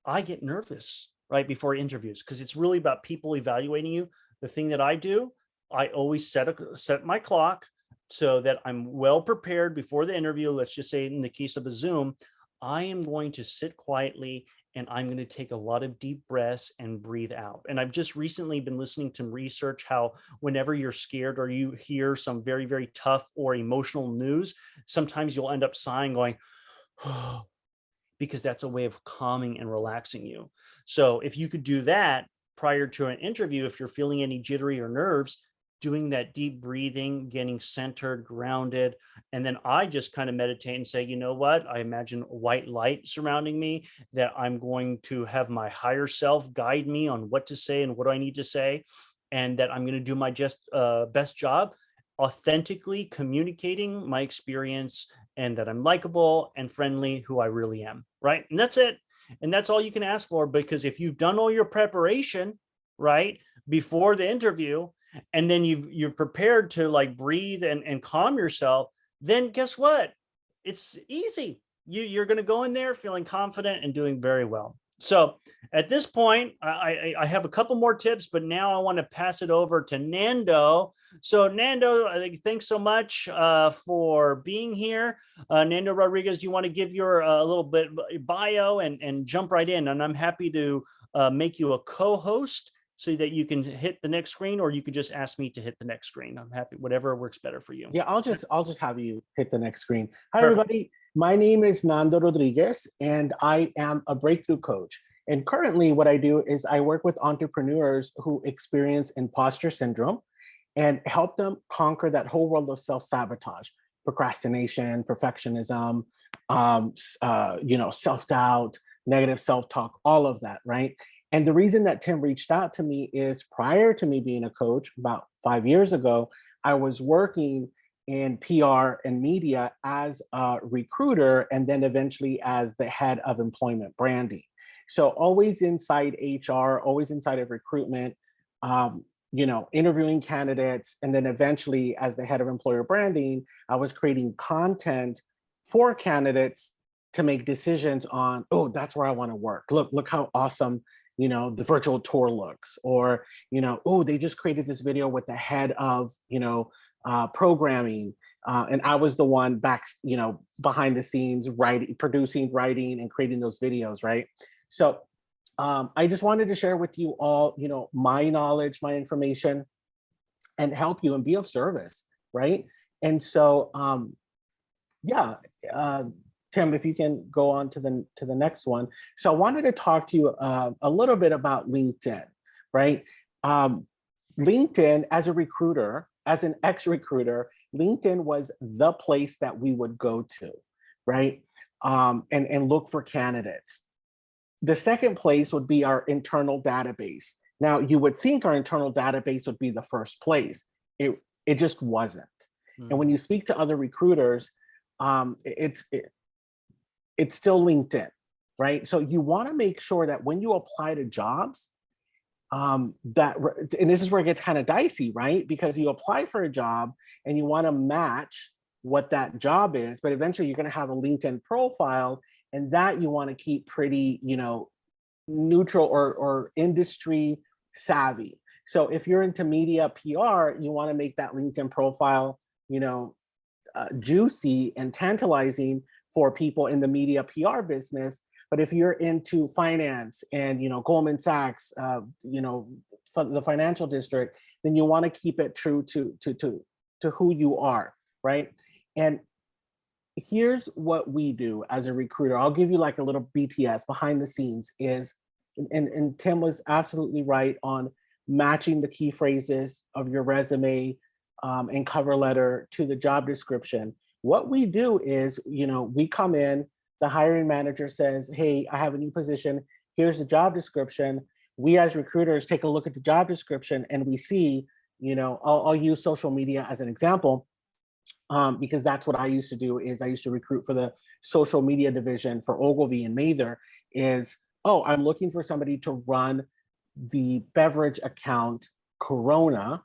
I get nervous right before interviews because it's really about people evaluating you. The thing that I do, I always set my clock so that I'm well prepared before the interview. Let's just say in the case of a Zoom, I am going to sit quietly and I'm going to take a lot of deep breaths and breathe out. And I've just recently been listening to research how whenever you're scared or you hear some very, very tough or emotional news, sometimes you'll end up sighing, going, oh. because that's a way of calming and relaxing you. So if you could do that prior to an interview, if you're feeling any jittery or nerves, doing that deep breathing, getting centered, grounded. And then I just kind of meditate and say, you know what? I imagine white light surrounding me, that I'm going to have my higher self guide me on what to say and what I need to say. And that I'm going to do my best job authentically communicating my experience, and that I'm likable and friendly, who I really am. Right. And that's it. And that's all you can ask for, because if you've done all your preparation, right, before the interview, and then you're prepared to like breathe and calm yourself, then guess what? It's easy. You're going to go in there feeling confident and doing very well. So at this point, I have a couple more tips, but now I want to pass it over to Nando. So Nando, thanks so much for being here. Nando Rodriguez, do you want to give your a little bit bio and jump right in? And I'm happy to make you a co-host so that you can hit the next screen, or you could just ask me to hit the next screen. I'm happy, whatever works better for you. Yeah, I'll just have you hit the next screen. Hi, Perfect. everybody. My name is Nando Rodriguez, and I am a breakthrough coach. And currently what I do is I work with entrepreneurs who experience imposter syndrome and help them conquer that whole world of self-sabotage, procrastination, perfectionism, self-doubt, negative self-talk, all of that, right? And the reason that Tim reached out to me is, prior to me being a coach about 5 years ago, I was working in PR and media as a recruiter, and then eventually as the head of employment branding. So always inside HR, always inside of recruitment, interviewing candidates. And then eventually as the head of employer branding, I was creating content for candidates to make decisions on, oh, that's where I want to work. Look how awesome the virtual tour looks, or, oh, they just created this video with the head of, programming. And I was the one behind the scenes, producing, writing, and creating those videos, right? So I just wanted to share with you all, my knowledge, my information, and help you and be of service, right? And so, Tim, if you can go on to the next one. So I wanted to talk to you a little bit about LinkedIn, right? LinkedIn, as a recruiter, as an ex-recruiter, LinkedIn was the place that we would go to, right? And look for candidates. The second place would be our internal database. Now, you would think our internal database would be the first place. It just wasn't. Mm-hmm. And when you speak to other recruiters, it's still LinkedIn, right? So you want to make sure that when you apply to jobs, and this is where it gets kind of dicey, right? Because you apply for a job and you want to match what that job is, but eventually you're going to have a LinkedIn profile, and that you want to keep pretty, neutral or industry savvy. So if you're into media PR, you want to make that LinkedIn profile, juicy and tantalizing for people in the media PR business. But if you're into finance and, Goldman Sachs, the financial district, then you want to keep it true to who you are, right? And here's what we do as a recruiter. I'll give you like a little BTS behind the scenes is, and Tim was absolutely right on matching the key phrases of your resume and cover letter to the job description. What we do is, we come in, the hiring manager says, hey, I have a new position. Here's the job description. We as recruiters take a look at the job description and we see, I'll use social media as an example, because that's what I used to do. Is I used to recruit for the social media division for Ogilvy and Mather. Is, oh, I'm looking for somebody to run the beverage account Corona,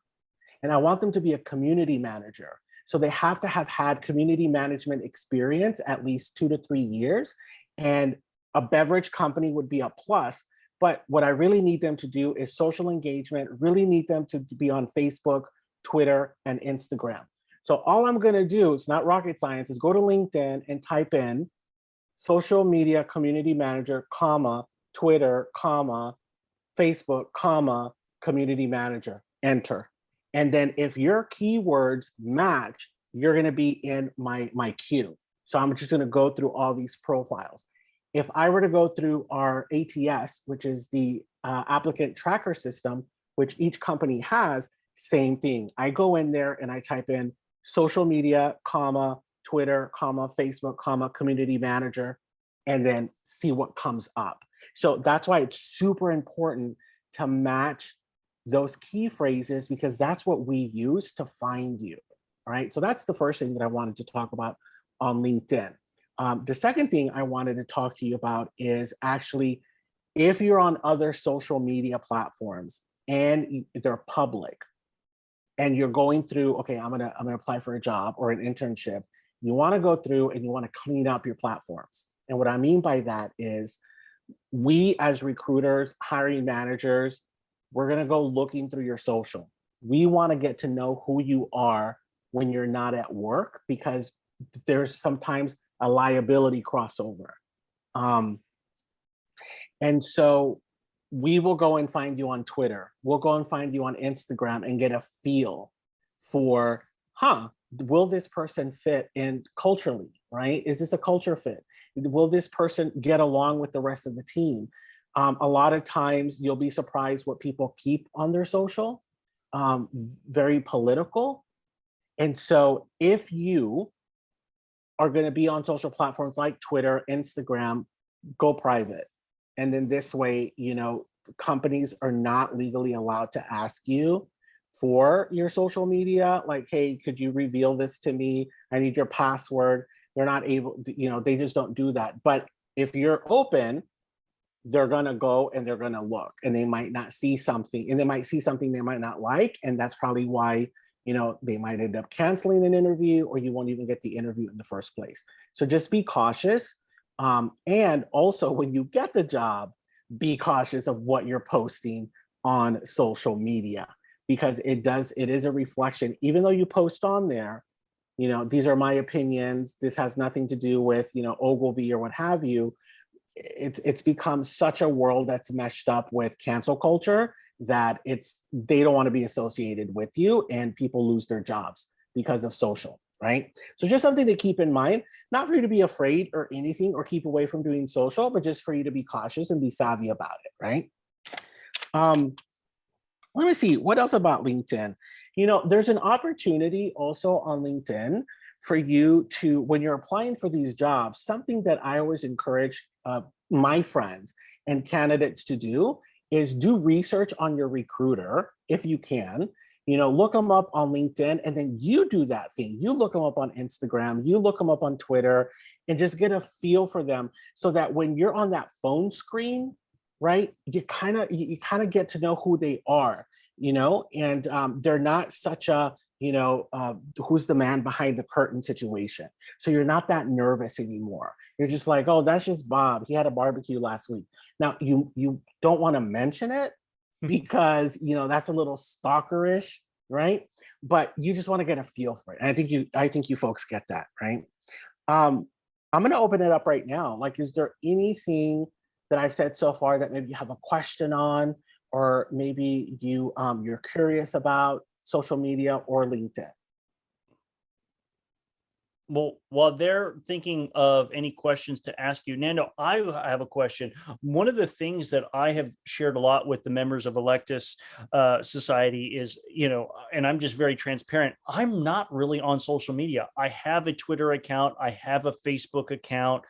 and I want them to be a community manager. So they have to have had community management experience at least 2 to 3 years, and a beverage company would be a plus. But what I really need them to do is social engagement, really need them to be on Facebook, Twitter, and Instagram. So all I'm gonna do, it's not rocket science, is go to LinkedIn and type in social media community manager, comma, Twitter, comma, Facebook, comma, community manager, enter. And then if your keywords match, you're gonna be in my queue. So I'm just gonna go through all these profiles. If I were to go through our ATS, which is the applicant tracker system, which each company has, same thing. I go in there and I type in social media, comma, Twitter, comma, Facebook, comma, community manager, and then see what comes up. So that's why it's super important to match those key phrases, because that's what we use to find you, right? So that's the first thing that I wanted to talk about on LinkedIn. The second thing I wanted to talk to you about is actually, if you're on other social media platforms and they're public, and you're going through, okay, I'm gonna apply for a job or an internship, you wanna go through and you wanna clean up your platforms. And what I mean by that is, we as recruiters, hiring managers, we're gonna go looking through your social. We wanna get to know who you are when you're not at work, because there's sometimes a liability crossover. And so we will go and find you on Twitter. We'll go and find you on Instagram and get a feel for, will this person fit in culturally, right? Is this a culture fit? Will this person get along with the rest of the team? A lot of times you'll be surprised what people keep on their social, very political. And so if you are going to be on social platforms like Twitter, Instagram, go private. And then this way, companies are not legally allowed to ask you for your social media. Like, hey, could you reveal this to me? I need your password. They're not able, they just don't do that. But if you're open, they're going to go and they're going to look, and they might not see something, and they might see something they might not like. And that's probably why, they might end up canceling an interview, or you won't even get the interview in the first place. So just be cautious. And also, when you get the job, be cautious of what you're posting on social media, because it is a reflection. Even though you post on there, these are my opinions, this has nothing to do with, Ogilvy or what have you. It's become such a world that's meshed up with cancel culture that they don't want to be associated with you, and people lose their jobs because of social, right? So just something to keep in mind, not for you to be afraid or anything or keep away from doing social, but just for you to be cautious and be savvy about it, right? Let me see, what else about LinkedIn? There's an opportunity also on LinkedIn for you to, when you're applying for these jobs, something that I always encourage my friends and candidates to do is do research on your recruiter if you can. Look them up on LinkedIn, and then you do that thing. You look them up on Instagram, you look them up on Twitter, and just get a feel for them, so that when you're on that phone screen, right, you kind of get to know who they are, and they're not such a, who's the man behind the curtain situation. So you're not that nervous anymore. You're just like, oh, that's just Bob. He had a barbecue last week. Now you don't want to mention it, because that's a little stalkerish, right? But you just want to get a feel for it. And I think you folks get that, right? I'm going to open it up right now. Like, is there anything that I've said so far that maybe you have a question on, or maybe you're curious about social media or LinkedIn? Well, while they're thinking of any questions to ask you, Nando, I have a question. One of the things that I have shared a lot with the members of Electus Society is, and I'm just very transparent, I'm not really on social media. I have a Twitter account, I have a Facebook account,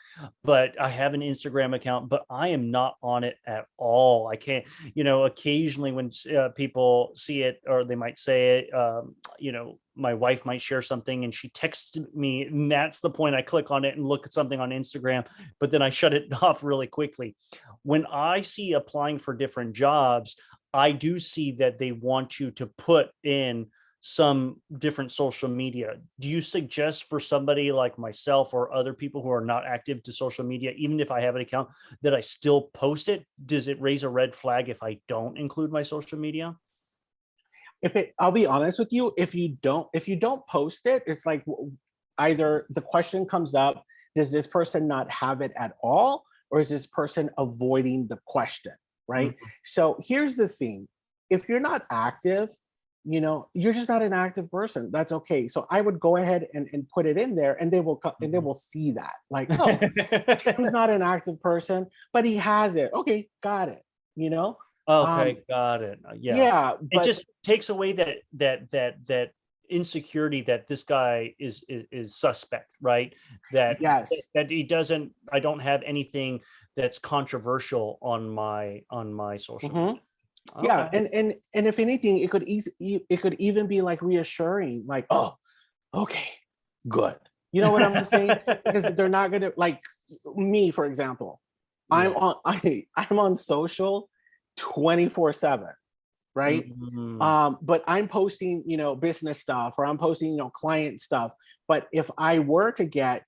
but I have an Instagram account, but I am not on it at all. I can't, occasionally when people see it, or they might say it, my wife might share something and she texted me, and that's the point I click on it and look at something on Instagram, but then I shut it off really quickly. When I see applying for different jobs, I do see that they want you to put in some different social media. Do you suggest for somebody like myself or other people who are not active to social media, even if I have an account, that I still post it? Does it raise a red flag if I don't include my social media? I'll be honest with you, if you don't post it, it's like, either the question comes up, does this person not have it at all? Or is this person avoiding the question, right? Mm-hmm. So here's the thing, if you're not active, you're just not an active person. That's okay. So I would go ahead and put it in there, and they will and they will see that, like, oh, Tim's not an active person, but he has it. Okay, got it. Okay, got it. Yeah. Yeah, It but just takes away that insecurity that this guy is suspect, right? That yes. that he doesn't. I don't have anything that's controversial on my social Mhm. media. Yeah, Okay. and if anything, it could even be like reassuring, like, oh, okay, good. You know what I'm saying? Because they're not gonna, like, me, for example. Yeah. I'm on social 24/7, right? Mhm. But I'm posting, business stuff, or I'm posting, client stuff. But if I were to get,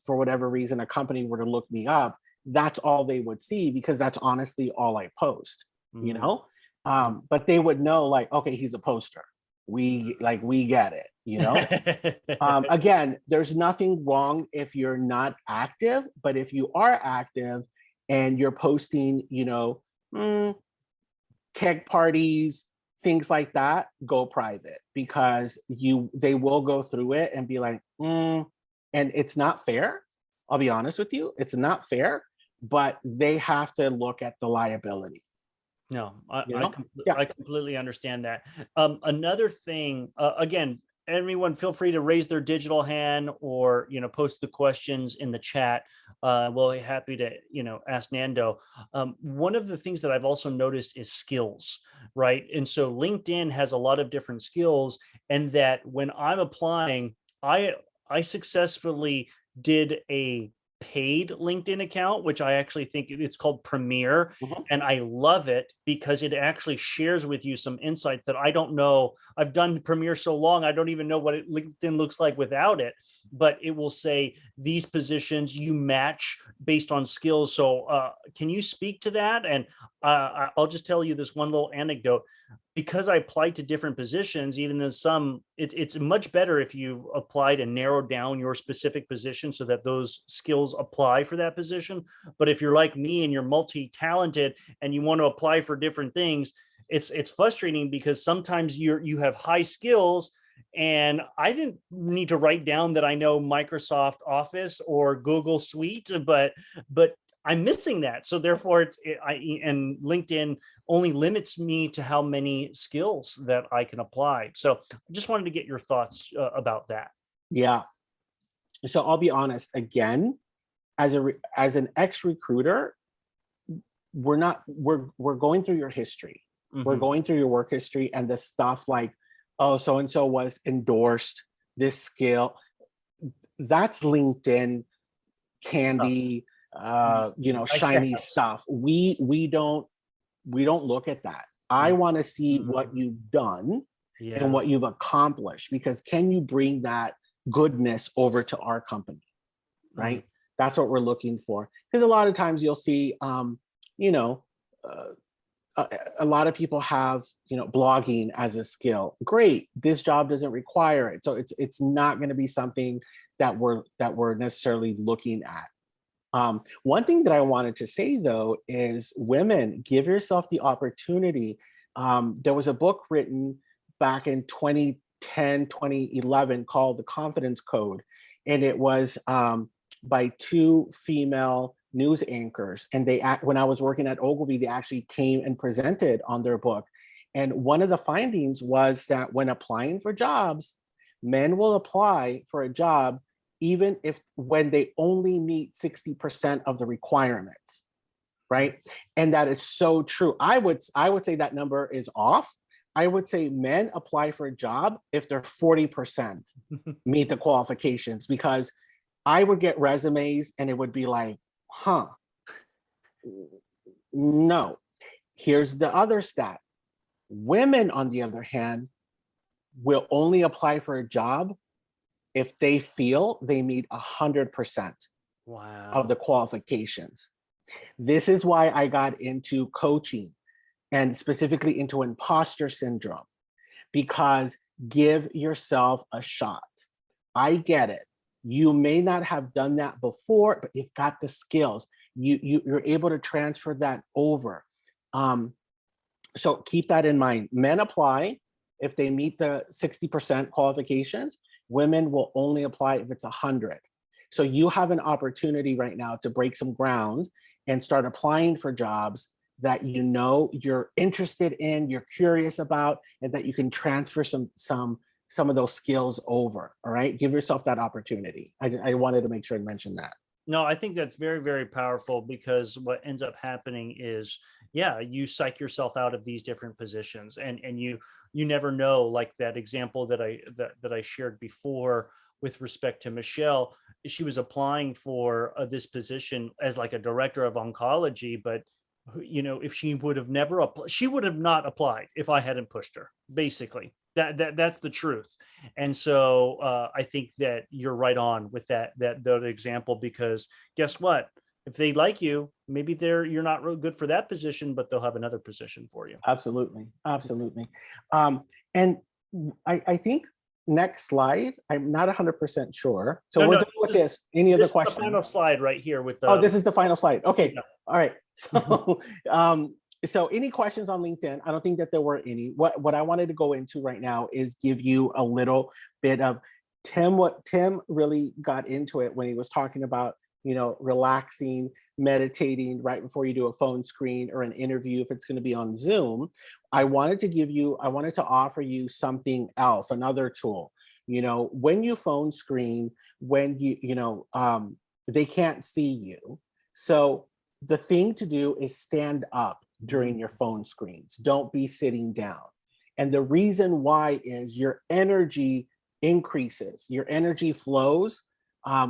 for whatever reason, a company were to look me up, that's all they would see, because that's honestly all I post, you Mhm. know? But they would know, like, okay, he's a poster. We get it, Again, there's nothing wrong if you're not active, but if you are active and you're posting, keg parties, things like that, go private, because they will go through it and be like, and it's not fair. I'll be honest with you, it's not fair, but they have to look at the liability. No, Yeah. I completely understand that. Another thing, again, everyone feel free to raise their digital hand, or post the questions in the chat. We'll be happy to ask Nando. One of the things that I've also noticed is skills, right? And so LinkedIn has a lot of different skills, and that when I'm applying, I successfully did a paid LinkedIn account, which I actually think it's called Premier. Mhm. And I love it because it actually shares with you some insights that I don't know. I've done Premier so long, I don't even know what LinkedIn looks like without it. But it will say these positions you match based on skills. So can you speak to that? And I'll just tell you this one little anecdote. Because I applied to different positions, even though it's much better if you applied and narrowed down your specific position so that those skills apply for that position. But if you're like me and you're multi-talented and you want to apply for different things, it's frustrating, because sometimes you have high skills, and I didn't need to write down that I know Microsoft Office or Google Suite, but I'm missing that. So therefore, and LinkedIn only limits me to how many skills that I can apply. So I just wanted to get your thoughts about that. Yeah. So I'll be honest, again, as an ex-recruiter, we're going through your history. We're going through your work history, and the stuff like, oh, so and so was endorsed this skill. That's LinkedIn candy, shiny stuff. We don't look at that. I want to see what you've done and what you've accomplished, because can you bring that goodness over to our company, right? That's what we're looking for. Because a lot of times you'll see, a lot of people have, blogging as a skill. Great, this job doesn't require it, so it's not going to be something that we're necessarily looking at. One thing that I wanted to say, though, is women, give yourself the opportunity. There was a book written back in 2010, 2011 called The Confidence Code. And it was by two female news anchors. And when I was working at Ogilvy, they actually came and presented on their book. And one of the findings was that when applying for jobs, men will apply for a job even when they only meet 60% of the requirements, right? And that is so true. I would say that number is off. I would say men apply for a job if they're 40% meet the qualifications, because I would get resumes and it would be like, no. Here's the other stat. Women, on the other hand, will only apply for a job if they feel they meet 100% of the qualifications. This is why I got into coaching, and specifically into imposter syndrome, because give yourself a shot. I get it. You may not have done that before, but you've got the skills. You're able to transfer that over. So keep that in mind. Men apply if they meet the 60% qualifications, women will only apply if it's 100. So you have an opportunity right now to break some ground and start applying for jobs that you know you're interested in, you're curious about, and that you can transfer some of those skills over. All right, give yourself that opportunity. I wanted to make sure to mention that. No, I think that's very, very powerful, because what ends up happening is, yeah, you psych yourself out of these different positions, and you never know, like that example that I shared before with respect to Michelle. She was applying for this position as like a director of oncology, but if she would have never she would have not applied if I hadn't pushed her. Basically, that's the truth. And so I think that you're right on with that example, because guess what? If they like you, maybe you're not real good for that position, but they'll have another position for you. Absolutely, absolutely. And I think next slide, I'm not 100% sure. So we're done with this. Any other questions? The final slide right here with the. Oh, this is the final slide. Okay. Yeah. All right. So, so any questions on LinkedIn? I don't think that there were any. What I wanted to go into right now is give you a little bit of what Tim really got into it when he was talking about, relaxing, meditating right before you do a phone screen or an interview, if it's going to be on Zoom. I wanted to offer you something else, another tool. When you phone screen, when they can't see you. So the thing to do is stand up during your phone screens. Don't be sitting down. And the reason why is your energy increases, your energy flows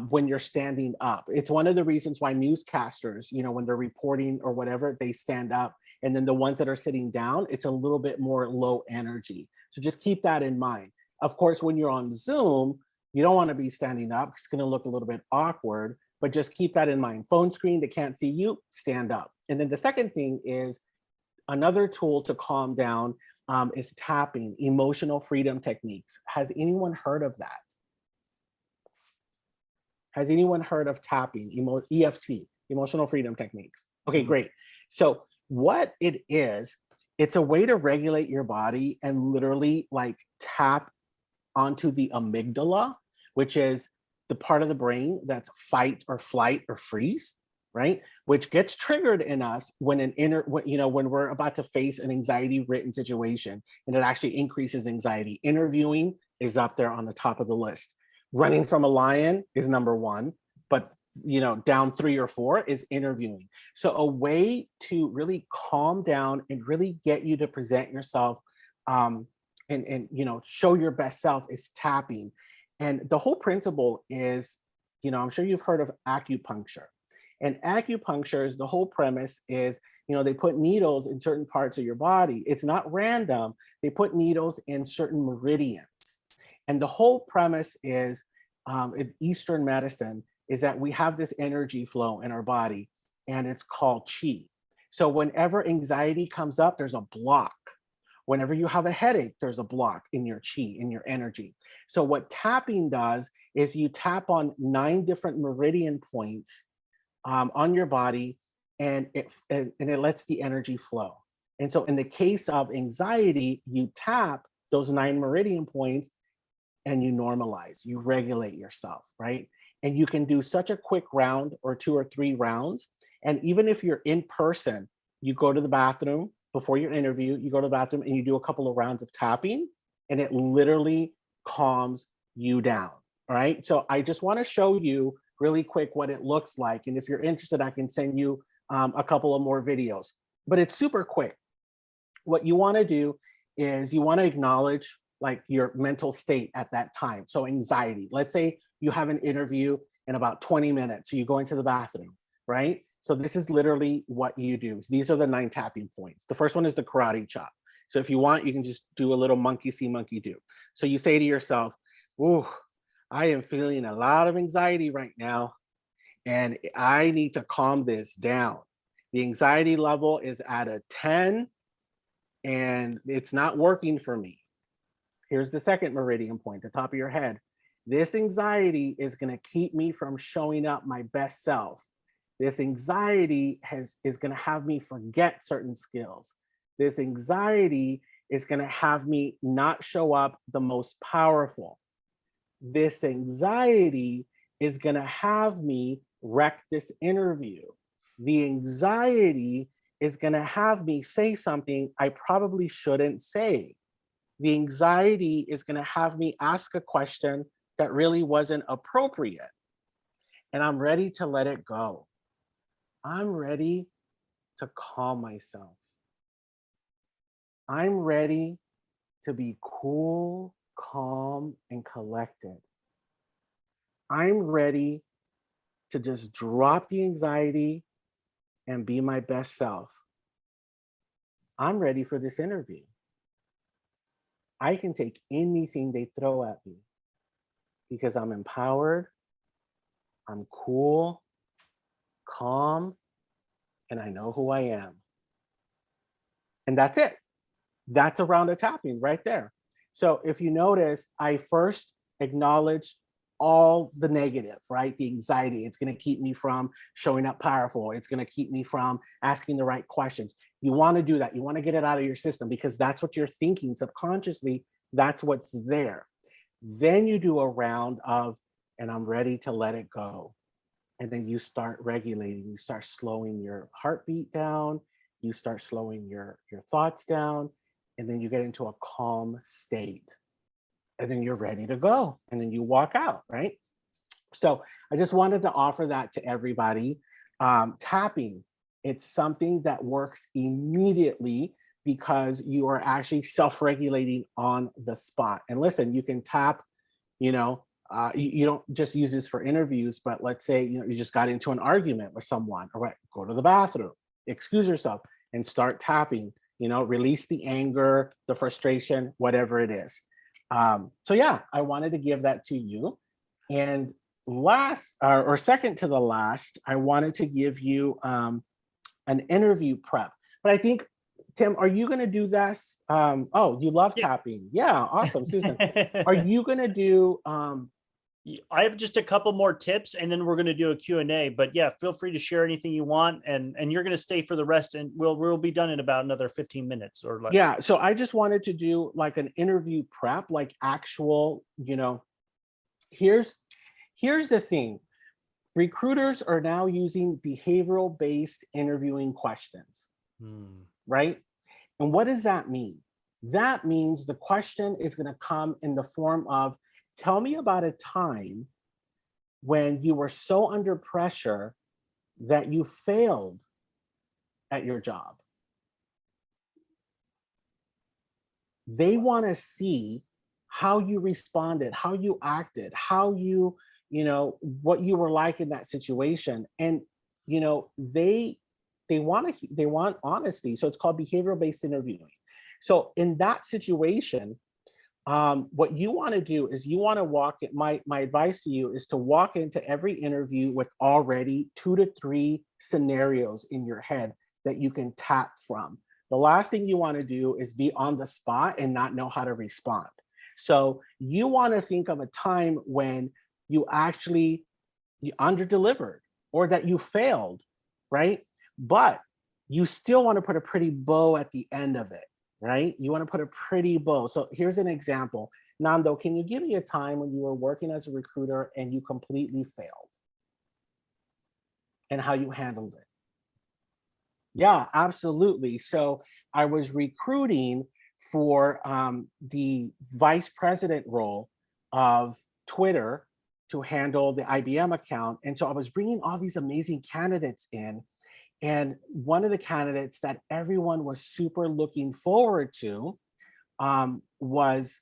when you're standing up. It's one of the reasons why newscasters, when they're reporting or whatever, they stand up. And then the ones that are sitting down, it's a little bit more low energy. So just keep that in mind. Of course, when you're on Zoom, you don't want to be standing up. It's going to look a little bit awkward, but just keep that in mind. Phone screen, they can't see you, stand up. And then the second thing is another tool to calm down is tapping, emotional freedom techniques. Has anyone heard of that? Has anyone heard of tapping, EFT, emotional freedom techniques? Okay, great. So what it is, it's a way to regulate your body and literally like tap onto the amygdala, which is the part of the brain that's fight or flight or freeze, right? Which gets triggered in us when when we're about to face an anxiety-ridden situation, and it actually increases anxiety. Interviewing is up there on the top of the list. Running from a lion is number one, but down 3 or 4 is interviewing. So a way to really calm down and really get you to present yourself and show your best self is tapping. And the whole principle is, I'm sure you've heard of acupuncture. And acupuncture is, the whole premise is, they put needles in certain parts of your body. It's not random. They put needles in certain meridians. And the whole premise is, in Eastern medicine, is that we have this energy flow in our body, and it's called chi. So whenever anxiety comes up, there's a block. Whenever you have a headache, there's a block in your chi, in your energy. So what tapping does is you tap on 9 different meridian points on your body, and it lets the energy flow. And so in the case of anxiety, you tap those 9 meridian points and you normalize, you regulate yourself, right? And you can do such a quick round or 2 or 3 rounds. And even if you're in person, you go to the bathroom before your interview, you go to the bathroom and you do a couple of rounds of tapping, and it literally calms you down, all right? So I just wanna show you really quick what it looks like. And if you're interested, I can send you a couple of more videos, but it's super quick. What you wanna do is you wanna acknowledge like your mental state at that time. So anxiety, let's say you have an interview in about 20 minutes, so you go into the bathroom, right? So this is literally what you do. These are the 9 tapping points. The first one is the karate chop. So if you want, you can just do a little monkey see, monkey do. So you say to yourself, ooh, I am feeling a lot of anxiety right now, and I need to calm this down. The anxiety level is at a 10, and it's not working for me. Here's the second meridian point, the top of your head. This anxiety is going to keep me from showing up my best self. This anxiety is going to have me forget certain skills. This anxiety is going to have me not show up the most powerful. This anxiety is going to have me wreck this interview. The anxiety is going to have me say something I probably shouldn't say. The anxiety is going to have me ask a question that really wasn't appropriate. And I'm ready to let it go. I'm ready to calm myself. I'm ready to be cool, calm, and collected. I'm ready to just drop the anxiety and be my best self. I'm ready for this interview. I can take anything they throw at me because I'm empowered, I'm cool, calm, and I know who I am. And that's it. That's a round of tapping right there. So if you notice, I first acknowledged all the negative, right? The anxiety, it's going to keep me from showing up powerful. It's going to keep me from asking the right questions. You want to do that. You want to get it out of your system because that's what you're thinking subconsciously. That's what's there. Then you do a round of, and I'm ready to let it go. And then you start regulating, you start slowing your heartbeat down, you start slowing your thoughts down, and then you get into a calm state. And then you're ready to go. And then you walk out, right? So I just wanted to offer that to everybody. Tapping, it's something that works immediately because you are actually self-regulating on the spot. And listen, you can tap, you don't just use this for interviews, but let's say, you just got into an argument with someone, or what, go to the bathroom, excuse yourself and start tapping, release the anger, the frustration, whatever it is. So yeah, I wanted to give that to you. And last, or second to the last, I wanted to give you an interview prep. But I think, Tim, are you going to do this? Oh, you love tapping. Yeah, awesome, Susan. Are you going to do? I have just a couple more tips, and then we're going to do a Q&A. But yeah, feel free to share anything you want, and you're going to stay for the rest, and we'll be done in about another 15 minutes or less. Yeah, so I just wanted to do like an interview prep, like actual, here's the thing. Recruiters are now using behavioral-based interviewing questions, right? And what does that mean? That means the question is going to come in the form of, tell me about a time when you were so under pressure that you failed at your job. They want to see how you responded, how you acted, how you, what you were like in that situation. And, they want honesty. So it's called behavioral-based interviewing. So in that situation, what you want to do is you want to walk it. My advice to you is to walk into every interview with already 2 to 3 scenarios in your head that you can tap from. The last thing you want to do is be on the spot and not know how to respond. So you want to think of a time when you actually underdelivered or that you failed, right? But you still want to put a pretty bow at the end of it, right? You want to put a pretty bow. So here's an example. Nando, can you give me a time when you were working as a recruiter and you completely failed and how you handled it? Yeah, absolutely. So I was recruiting for the vice president role of Twitter to handle the IBM account. And so I was bringing all these amazing candidates in. And one of the candidates that everyone was super looking forward to was,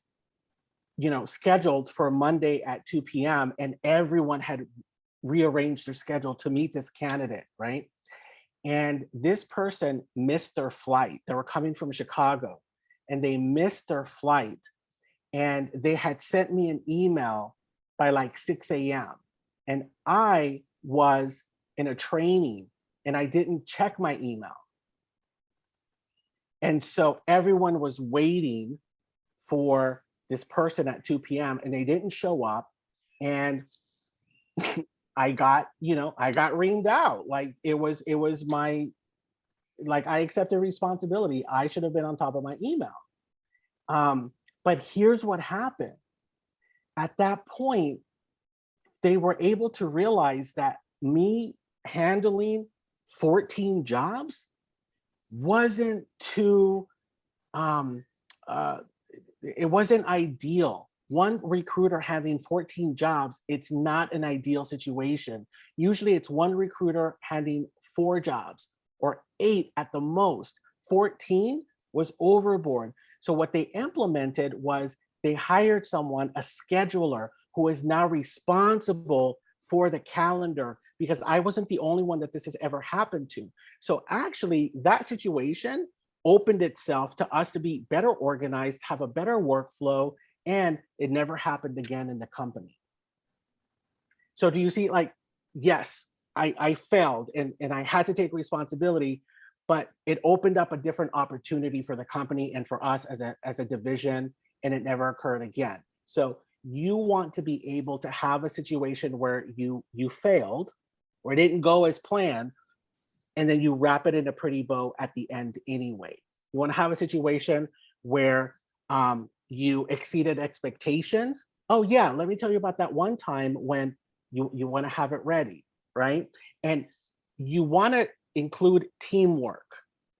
scheduled for Monday at 2 p.m. And everyone had rearranged their schedule to meet this candidate, right? And this person missed their flight. They were coming from Chicago and they missed their flight. And they had sent me an email by like 6 a.m. And I was in a training and I didn't check my email. And so everyone was waiting for this person at 2 p.m. and they didn't show up. And I got reamed out. Like it was my, like I accepted responsibility. I should have been on top of my email. But here's what happened. At that point, they were able to realize that me handling 14 jobs wasn't too, um, uh, it wasn't ideal. One recruiter handling 14 jobs, it's not an ideal situation. Usually it's one recruiter handling 4 jobs or 8 at the most. 14 was overboard. So what they implemented was they hired someone, a scheduler, who is now responsible for the calendar, because I wasn't the only one that this has ever happened to. So actually that situation opened itself to us to be better organized, have a better workflow, and it never happened again in the company. So do you see, like, yes, I failed and I had to take responsibility, but it opened up a different opportunity for the company and for us as a division, and it never occurred again. So you want to be able to have a situation where you failed or it didn't go as planned, and then you wrap it in a pretty bow at the end anyway. You want to have a situation where you exceeded expectations. Oh yeah, let me tell you about that one time when you want to have it ready, right? And you want to include teamwork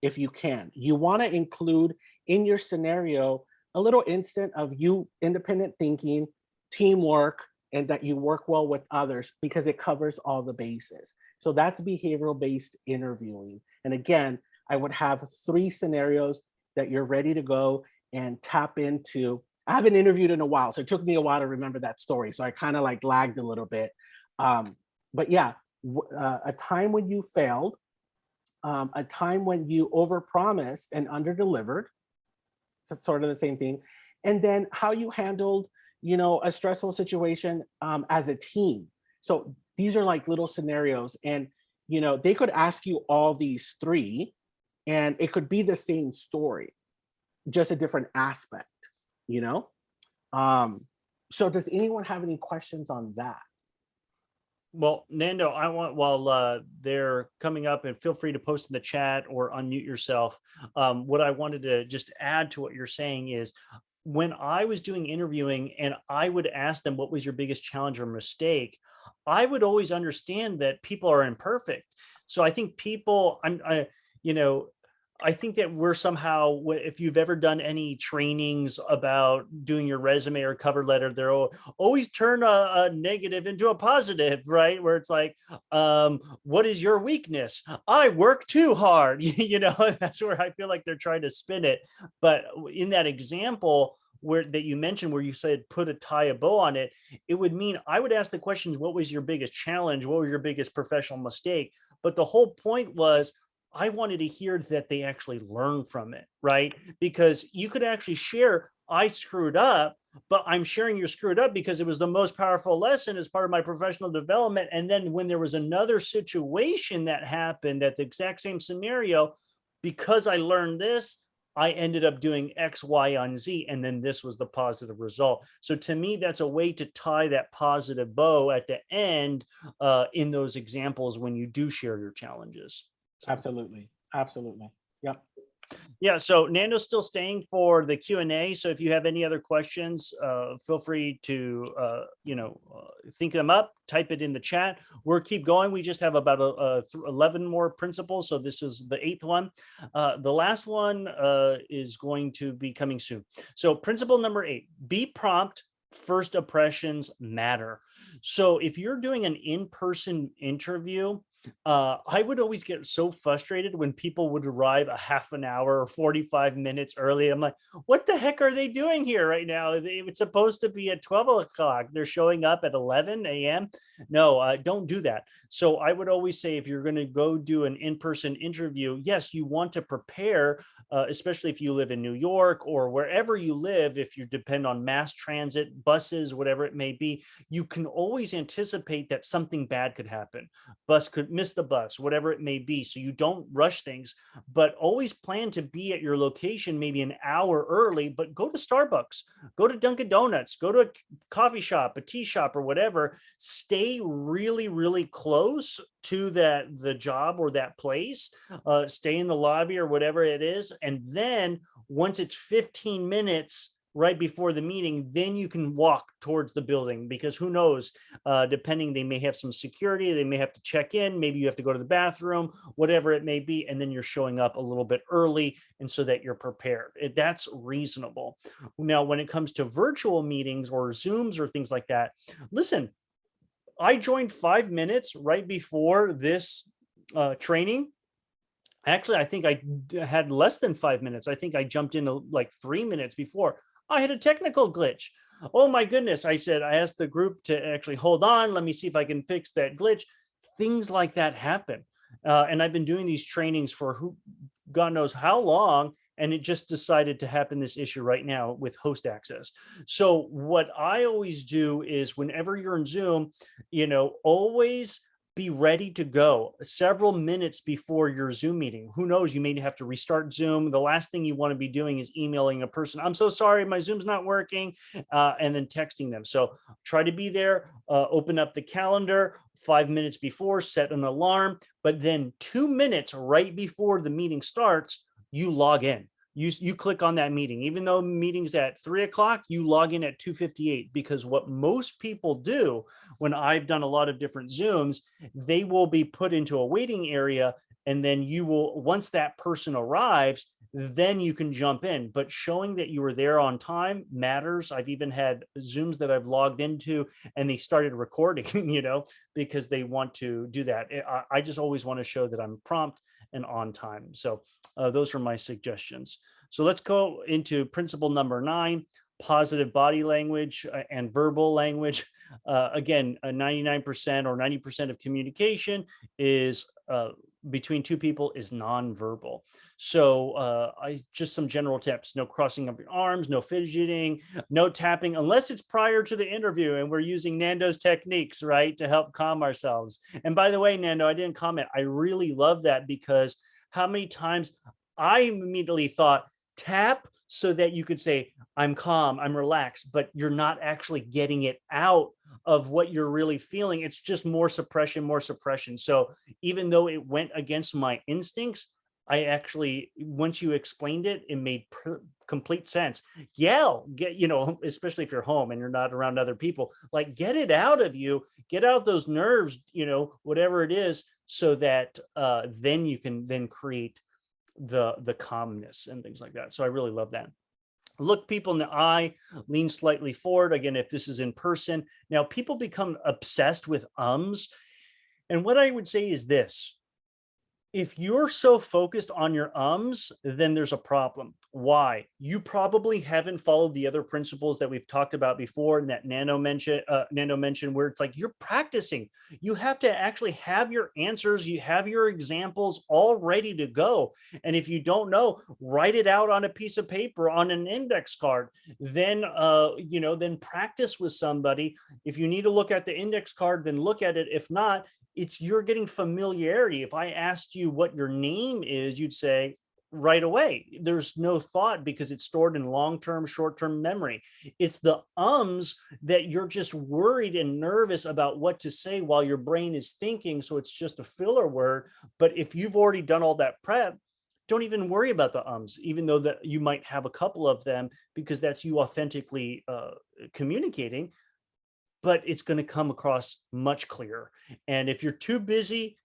if you can. You want to include in your scenario a little instant of you independent thinking, teamwork, and that you work well with others, because it covers all the bases. So that's behavioral based interviewing. And again, I would have 3 scenarios that you're ready to go and tap into. I haven't interviewed in a while, so it took me a while to remember that story. So I kind of like lagged a little bit. But yeah, a time when you failed, a time when you overpromised and underdelivered. That's sort of the same thing. And then how you handled, a stressful situation as a team. So these are like little scenarios, and they could ask you all these 3, and it could be the same story, just a different aspect. You know. So does anyone have any questions on that? Well, Nando, I want, while they're coming up, and feel free to post in the chat or unmute yourself. What I wanted to just add to what you're saying is, when I was doing interviewing and I would ask them, what was your biggest challenge or mistake? I would always understand that people are imperfect. So I think people, I think that we're somehow, if you've ever done any trainings about doing your resume or cover letter, they're always turn a negative into a positive, right? Where it's like, what is your weakness? I work too hard. That's where I feel like they're trying to spin it. But in that example that you mentioned, where you said put a bow on it, it would mean I would ask the questions, what was your biggest challenge? What was your biggest professional mistake? But the whole point was, I wanted to hear that they actually learn from it, right? Because you could actually share, I screwed up, but I'm sharing you screwed up because it was the most powerful lesson as part of my professional development. And then when there was another situation that happened, that the exact same scenario, because I learned this, I ended up doing X, Y, and Z, and then this was the positive result. So to me, that's a way to tie that positive bow at the end in those examples when you do share your challenges. Absolutely. Absolutely. Yep. Yeah, so Nando's still staying for the Q&A. So if you have any other questions, feel free to, think them up, type it in the chat. We'll keep going. We just have about 11 more principles. So this is the 8th one. The last one is going to be coming soon. So principle number 8, be prompt. First impressions matter. So if you're doing an in-person interview, I would always get so frustrated when people would arrive a half an hour or 45 minutes early. I'm like, what the heck are they doing here right now? It's supposed to be at 12 o'clock. They're showing up at 11 a.m. No, don't do that. So I would always say, if you're going to go do an in-person interview, yes, you want to prepare, especially if you live in New York or wherever you live. If you depend on mass transit, buses, whatever it may be, you can always anticipate that something bad could happen. Bus could miss the bus, whatever it may be. So you don't rush things, but always plan to be at your location maybe an hour early. But go to Starbucks, go to Dunkin' Donuts, go to a coffee shop, a tea shop, or whatever. Stay really, really close to the job or that place. Stay in the lobby or whatever it is. And then Once it's 15 minutes right before the meeting, then you can walk towards the building, because who knows, depending, they may have some security, they may have to check in, maybe you have to go to the bathroom, whatever it may be, and then you're showing up a little bit early, and so that you're prepared. That's reasonable. Now, when it comes to virtual meetings or Zooms or things like that, listen, I joined 5 minutes right before this training. Actually, I think I had less than 5 minutes. I think I jumped in like 3 minutes before. I had a technical glitch. Oh my goodness. I asked the group to actually hold on. Let me see if I can fix that glitch. Things like that happen. And I've been doing these trainings for God knows how long. And it just decided to happen, this issue right now with host access. So what I always do is, whenever you're in Zoom, always be ready to go several minutes before your Zoom meeting. Who knows, you may have to restart Zoom. The last thing you want to be doing is emailing a person, I'm so sorry, my Zoom's not working, and then texting them. So try to be there, open up the calendar 5 minutes before, set an alarm, but then 2 minutes right before the meeting starts, you log in. You click on that meeting, even though meeting's at 3 o'clock, you log in at 2:58, because what most people do, when I've done a lot of different Zooms, they will be put into a waiting area, and then you will, once that person arrives, then you can jump in. But showing that you were there on time matters. I've even had Zooms that I've logged into and they started recording, because they want to do that. I just always want to show that I'm prompt and on time. So those are my suggestions. So let's go into principle number 9, positive body language and verbal language. Again, 99% or 90% of communication is between two people is nonverbal. So just some general tips: no crossing of your arms, no fidgeting, no tapping, unless it's prior to the interview and we're using Nando's techniques, right, to help calm ourselves. And by the way, Nando, I didn't comment. I really love that, because how many times I immediately thought tap so that you could say, I'm calm, I'm relaxed, but you're not actually getting it out of what you're really feeling. It's just more suppression, more suppression. So even though it went against my instincts, I actually, once you explained it, it made complete sense. Yell, especially if you're home and you're not around other people, like, get it out of you, get out those nerves, whatever it is, so that then you can then create the calmness and things like that. So I really love that. Look people in the eye, lean slightly forward. Again, if this is in person. Now, people become obsessed with ums. And what I would say is this: if you're so focused on your ums, then there's a problem. Why? You probably haven't followed the other principles that we've talked about before, and that Nando mentioned, where it's like you're practicing. You have to actually have your answers, you have your examples all ready to go. And if you don't know, write it out on a piece of paper, on an index card. Then, then practice with somebody. If you need to look at the index card, then look at it. If not, you're getting familiarity. If I asked you what your name is, you'd say right away. There's no thought, because it's stored in long-term, short-term memory. It's the ums that you're just worried and nervous about what to say while your brain is thinking. So it's just a filler word. But if you've already done all that prep, don't even worry about the ums, even though that you might have a couple of them, because that's you authentically communicating. But it's going to come across much clearer. And if you're too busy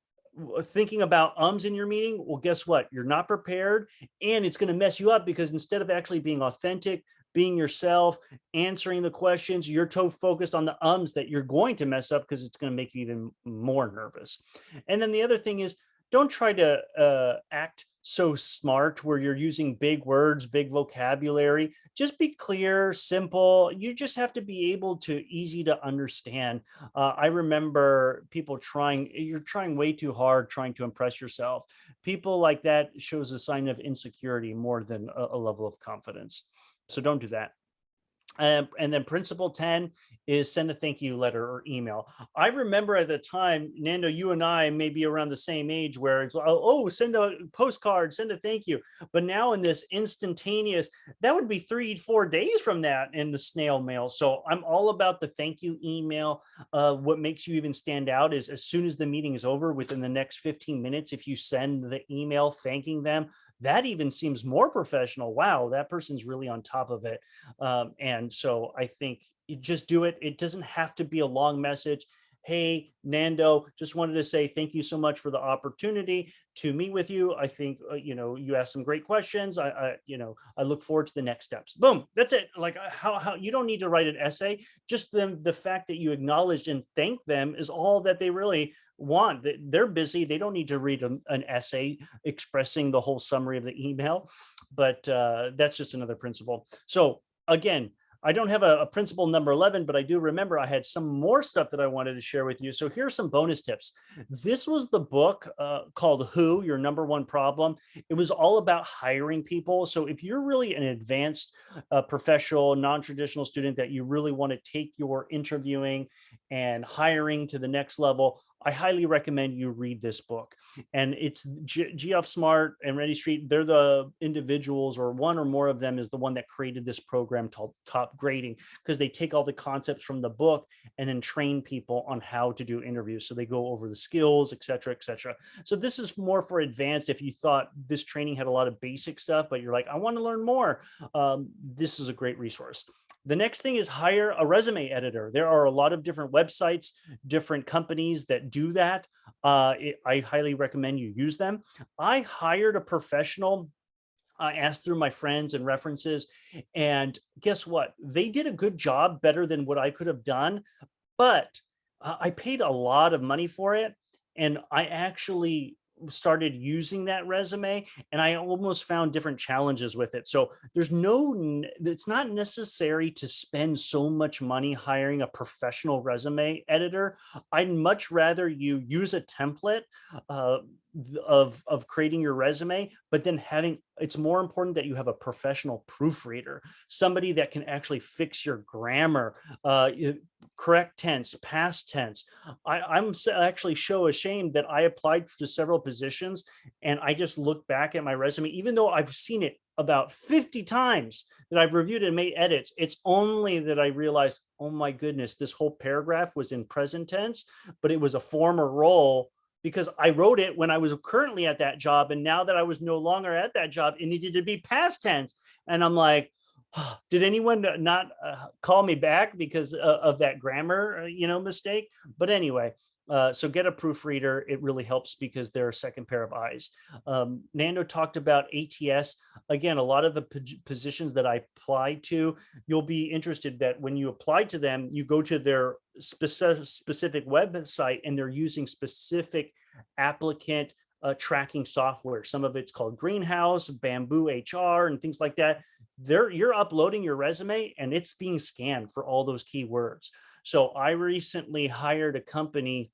thinking about ums in your meeting, well, guess what? You're not prepared, and it's going to mess you up, because instead of actually being authentic, being yourself, answering the questions, you're so focused on the ums that you're going to mess up, because it's going to make you even more nervous. And then the other thing is, don't try to act so smart where you're using big words, big vocabulary. Just be clear, simple. You just have to be able to easy to understand. I remember people you're trying way too hard, trying to impress yourself. People like that shows a sign of insecurity more than a level of confidence. So don't do that. And then principle 10 is send a thank you letter or email. I remember at the time, Nando, you and I may be around the same age where it's, oh, send a postcard, send a thank you. But now in this instantaneous, that would be 3-4 days from that in the snail mail. So I'm all about the thank you email. What makes you even stand out is as soon as the meeting is over, within the next 15 minutes, if you send the email thanking them, that even seems more professional. Wow, that person's really on top of it. And so I think you just do it. It doesn't have to be a long message. Hey, Nando, just wanted to say thank you so much for the opportunity to meet with you. I think, you asked some great questions. I look forward to the next steps. Boom, that's it. Like how you don't need to write an essay. Just the fact that you acknowledged and thanked them is all that they really want. They're busy. They don't need to read an essay expressing the whole summary of the email, but that's just another principle. So again, I don't have a principle number 11, but I do remember I had some more stuff that I wanted to share with you. So here's some bonus tips. This was the book called Who, Your Number One Problem. It was all about hiring people. So if you're really an advanced professional, non-traditional student that you really want to take your interviewing and hiring to the next level, I highly recommend you read this book. And it's Geoff Smart and Randy Street. They're the individuals, or one or more of them is the one that created this program called Top Grading, because they take all the concepts from the book and then train people on how to do interviews. So they go over the skills, et cetera, et cetera. So this is more for advanced. If you thought this training had a lot of basic stuff, but you're like, I want to learn more, this is a great resource. The next thing is hire a resume editor. There are a lot of different websites, different companies that do that. I highly recommend you use them. I hired a professional. I asked through my friends and references, and guess what? They did a good job, better than what I could have done, but I paid a lot of money for it. And I actually started using that resume, and I almost found different challenges with it. So it's not necessary to spend so much money hiring a professional resume editor. I'd much rather you use a template of creating your resume, but then it's more important that you have a professional proofreader, somebody that can actually fix your grammar, correct tense, past tense. I'm actually so ashamed that I applied to several positions and I just look back at my resume, even though I've seen it about 50 times that I've reviewed and made edits. It's only that I realized, oh my goodness, this whole paragraph was in present tense, but it was a former role, because I wrote it when I was currently at that job. And now that I was no longer at that job, it needed to be past tense. And I'm like, oh, did anyone not call me back because of that grammar, mistake? But anyway, so get a proofreader. It really helps because they're a second pair of eyes. Nando talked about ATS. Again, a lot of the positions that I applied to, you'll be interested that when you apply to them, you go to their specific website and they're using specific applicant tracking software. Some of it's called Greenhouse, Bamboo HR, and things like that. You're uploading your resume and it's being scanned for all those keywords. So I recently hired a company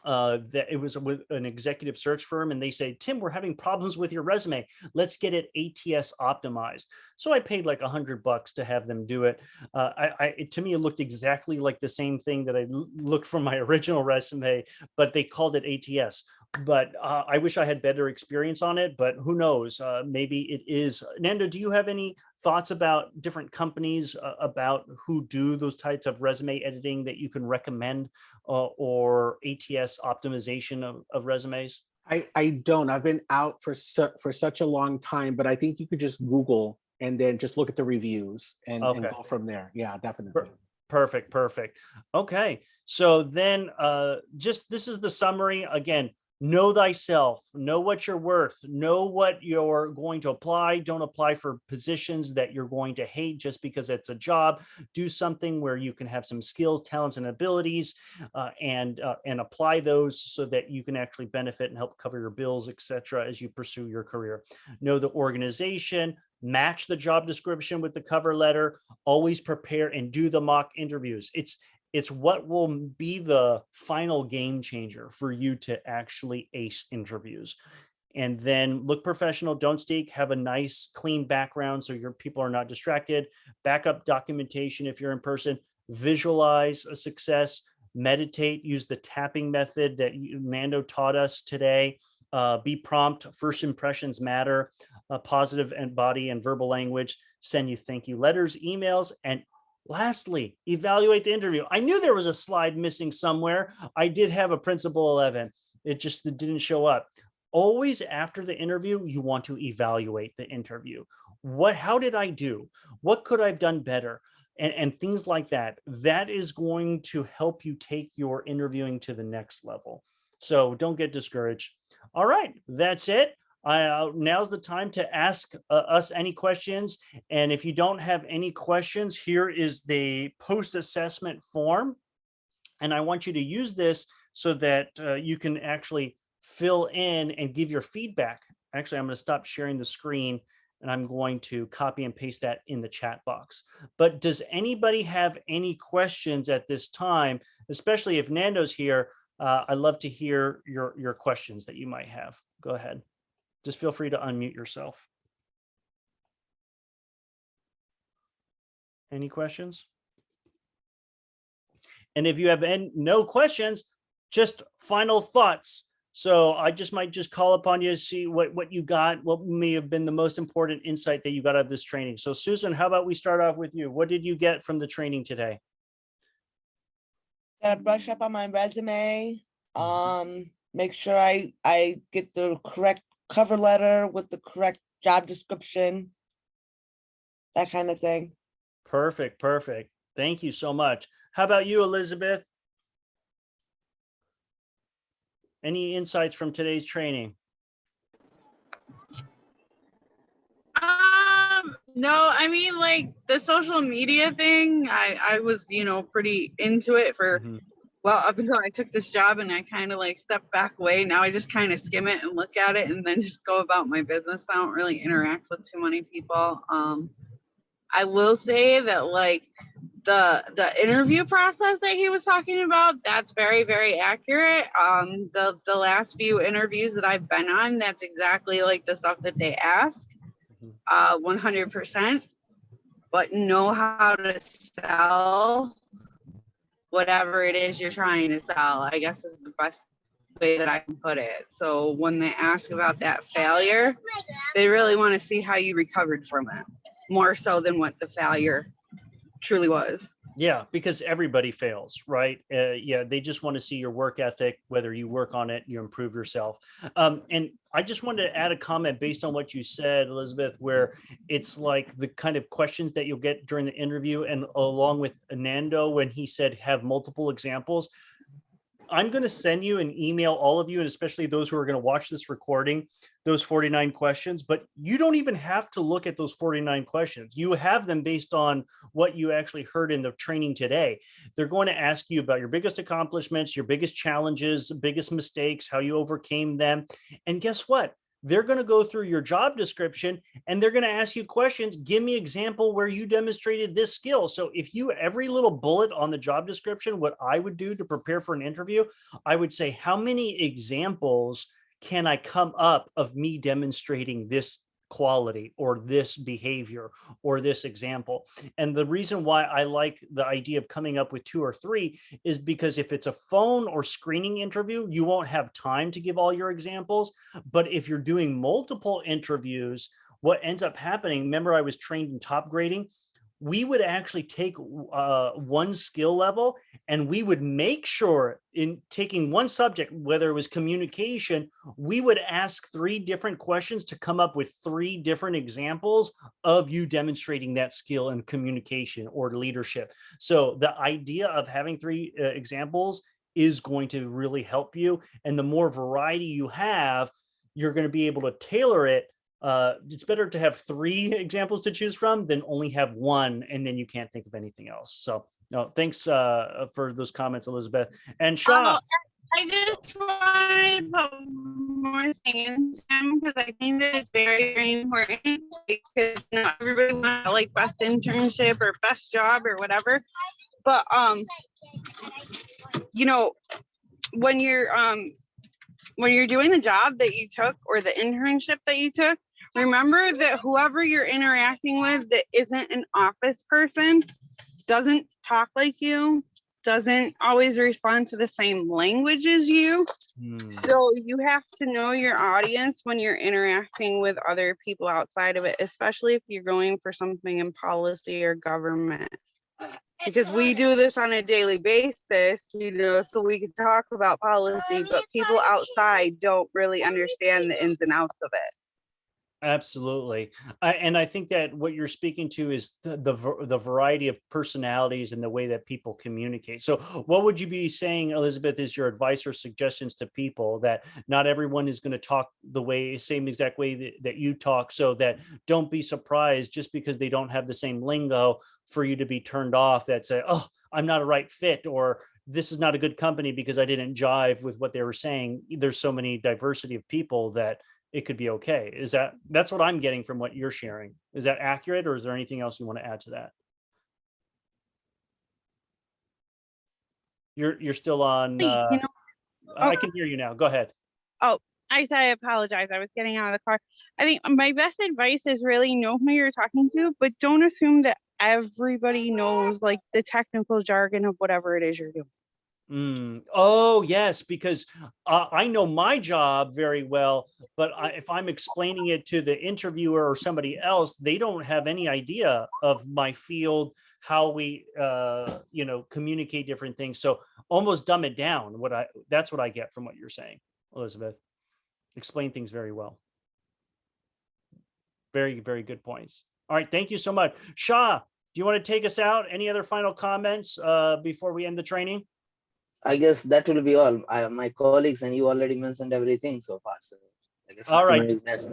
that it was with an executive search firm, and they say, Tim, we're having problems with your resume. Let's get it ATS optimized. So I paid like $100 to have them do it. To me, it looked exactly like the same thing that I looked from my original resume, but they called it ATS. But I wish I had better experience on it, but who knows? Maybe it is. Nando, do you have any thoughts about different companies about who do those types of resume editing that you can recommend, or ATS optimization of resumes? I don't. I've been out for such a long time, but I think you could just Google and then just look at the reviews and go from there. Yeah, definitely. Perfect. Okay. So then this is the summary. Again, know thyself, know what you're worth, know what you're going to apply. Don't apply for positions that you're going to hate just because it's a job. Do something where you can have some skills, talents, and abilities, and apply those so that you can actually benefit and help cover your bills, etc., as you pursue your career. Know the organization, match the job description with the cover letter, always prepare and do the mock interviews. It's what will be the final game changer for you to actually ace interviews. And then look professional, don't stink, have a nice clean background so your people are not distracted. Backup documentation if you're in person. visualize a success, meditate, use the tapping method that Nando taught us today. Be prompt, first impressions matter, positive and body and verbal language, send you thank you letters, emails, and lastly, evaluate the interview. I knew there was a slide missing somewhere. I did have a principle 11. It just didn't show up. Always after the interview, you want to evaluate the interview. How did I do? What could I have done better? And things like that. That is going to help you take your interviewing to the next level. So don't get discouraged. All right, that's it. Now's the time to ask us any questions. And if you don't have any questions, here is the post-assessment form. And I want you to use this so that you can actually fill in and give your feedback. Actually, I'm going to stop sharing the screen and I'm going to copy and paste that in the chat box. But does anybody have any questions at this time, especially if Nando's here? I'd love to hear your questions that you might have. Go ahead. Just feel free to unmute yourself. Any questions? And if you have no questions, just final thoughts. So I might call upon you to see what you got, what may have been the most important insight that you got out of this training. So Susan, how about we start off with you? What did you get from the training today? Gotta brush up on my resume. Make sure I get the correct cover letter with the correct job description, that kind of thing. Perfect. Perfect. Thank you so much. How about you, Elizabeth? Any insights from today's training? No, I mean, like the social media thing, I was, pretty into it for, well, up until I took this job and I kind of like stepped back away. Now I just kind of skim it and look at it and then just go about my business. I don't really interact with too many people. I will say that like the interview process that he was talking about, that's very, very accurate. The last few interviews that I've been on, that's exactly like the stuff that they ask, 100%. But know how to sell whatever it is you're trying to sell, I guess is the best way that I can put it. So when they ask about that failure, they really want to see how you recovered from it, more so than what the failure truly was. Yeah, because everybody fails, right? Yeah, they just want to see your work ethic, whether you work on it, you improve yourself. And I just wanted to add a comment based on what you said, Elizabeth, where it's like the kind of questions that you'll get during the interview, and along with Nando, when he said have multiple examples. I'm going to send you an email, all of you, and especially those who are going to watch this recording, those 49 questions, but you don't even have to look at those 49 questions. You have them based on what you actually heard in the training today. They're going to ask you about your biggest accomplishments, your biggest challenges, biggest mistakes, how you overcame them. And guess what? They're going to go through your job description and they're going to ask you questions. Give me an example where you demonstrated this skill. So if you, every little bullet on the job description, what I would do to prepare for an interview, I would say, how many examples can I come up of me demonstrating this quality or this behavior or this example? And the reason why I like the idea of coming up with 2 or 3 is because if it's a phone or screening interview, you won't have time to give all your examples. But if you're doing multiple interviews, what ends up happening, remember I was trained in top grading, we would actually take one skill level and we would make sure in taking one subject, whether it was communication, we would ask 3 different questions to come up with 3 different examples of you demonstrating that skill in communication or leadership. So the idea of having 3 examples is going to really help you. And the more variety you have, you're going to be able to tailor it. It's better to have 3 examples to choose from than only have 1, and then you can't think of anything else. So no, thanks for those comments, Elizabeth. And Shaw. I just wanted to put more things in because I think that it's very, very important because everybody wants like best internship or best job or whatever. But when you're doing the job that you took or the internship that you took, remember that whoever you're interacting with that isn't an office person, doesn't talk like you, doesn't always respond to the same language as you. So you have to know your audience when you're interacting with other people outside of it, especially if you're going for something in policy or government. Because we do this on a daily basis, you know, so we can talk about policy, but people outside don't really understand the ins and outs of it. Absolutely. And I think that what you're speaking to is the variety of personalities and the way that people communicate. So what would you be saying, Elizabeth, is your advice or suggestions to people that not everyone is going to talk the same exact way that you talk, so that don't be surprised just because they don't have the same lingo for you to be turned off, that say, oh, I'm not a right fit, or this is not a good company because I didn't jive with what they were saying. There's so many diversity of people that it could be okay. That's what I'm getting from what you're sharing. Is that accurate, or is there anything else you want to add to that? You're still on. You know, I can hear you now. Go ahead. oh, I apologize. I was getting out of the car. I think my best advice is really know who you're talking to, but don't assume that everybody knows like the technical jargon of whatever it is you're doing. Oh, yes, because I know my job very well, but if I'm explaining it to the interviewer or somebody else, they don't have any idea of my field, how we, communicate different things. So almost dumb it down. That's what I get from what you're saying, Elizabeth. Explain things very well. Very, very good points. All right. Thank you so much. Shah, do you want to take us out? Any other final comments before we end the training? I guess that will be all. My colleagues and you already mentioned everything so far. So I guess all right. is best.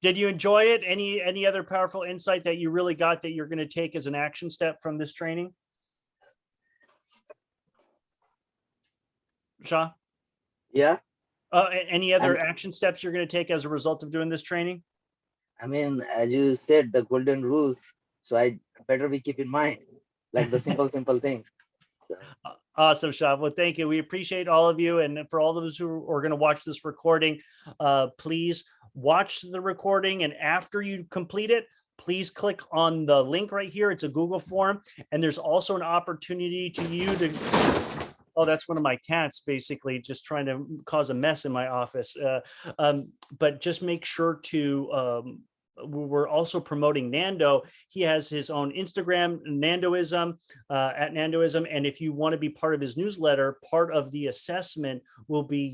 Did you enjoy it? Any other powerful insight that you really got that you're going to take as an action step from this training? Shah? Yeah. Any other action steps you're going to take as a result of doing this training? I mean, as you said, the golden rules. So I better be keep in mind, like the simple things. So. Awesome, Shah. Well, thank you. We appreciate all of you. And for all those who are going to watch this recording, please watch the recording. And after you complete it, please click on the link right here. It's a Google form. And there's also an opportunity to oh, that's one of my cats basically just trying to cause a mess in my office. But just make sure to, we're also promoting Nando. He has his own Instagram, Nandoism, at Nandoism. And if you want to be part of his newsletter, part of the assessment will be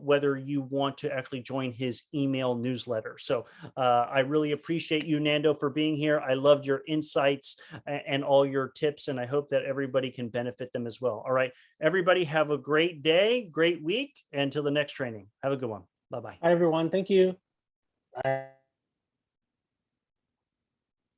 whether you want to actually join his email newsletter. So I really appreciate you, Nando, for being here. I loved your insights and all your tips, and I hope that everybody can benefit them as well. All right, everybody have a great day, great week, and until the next training. Have a good one. Bye-bye. Hi, everyone. Thank you. Bye.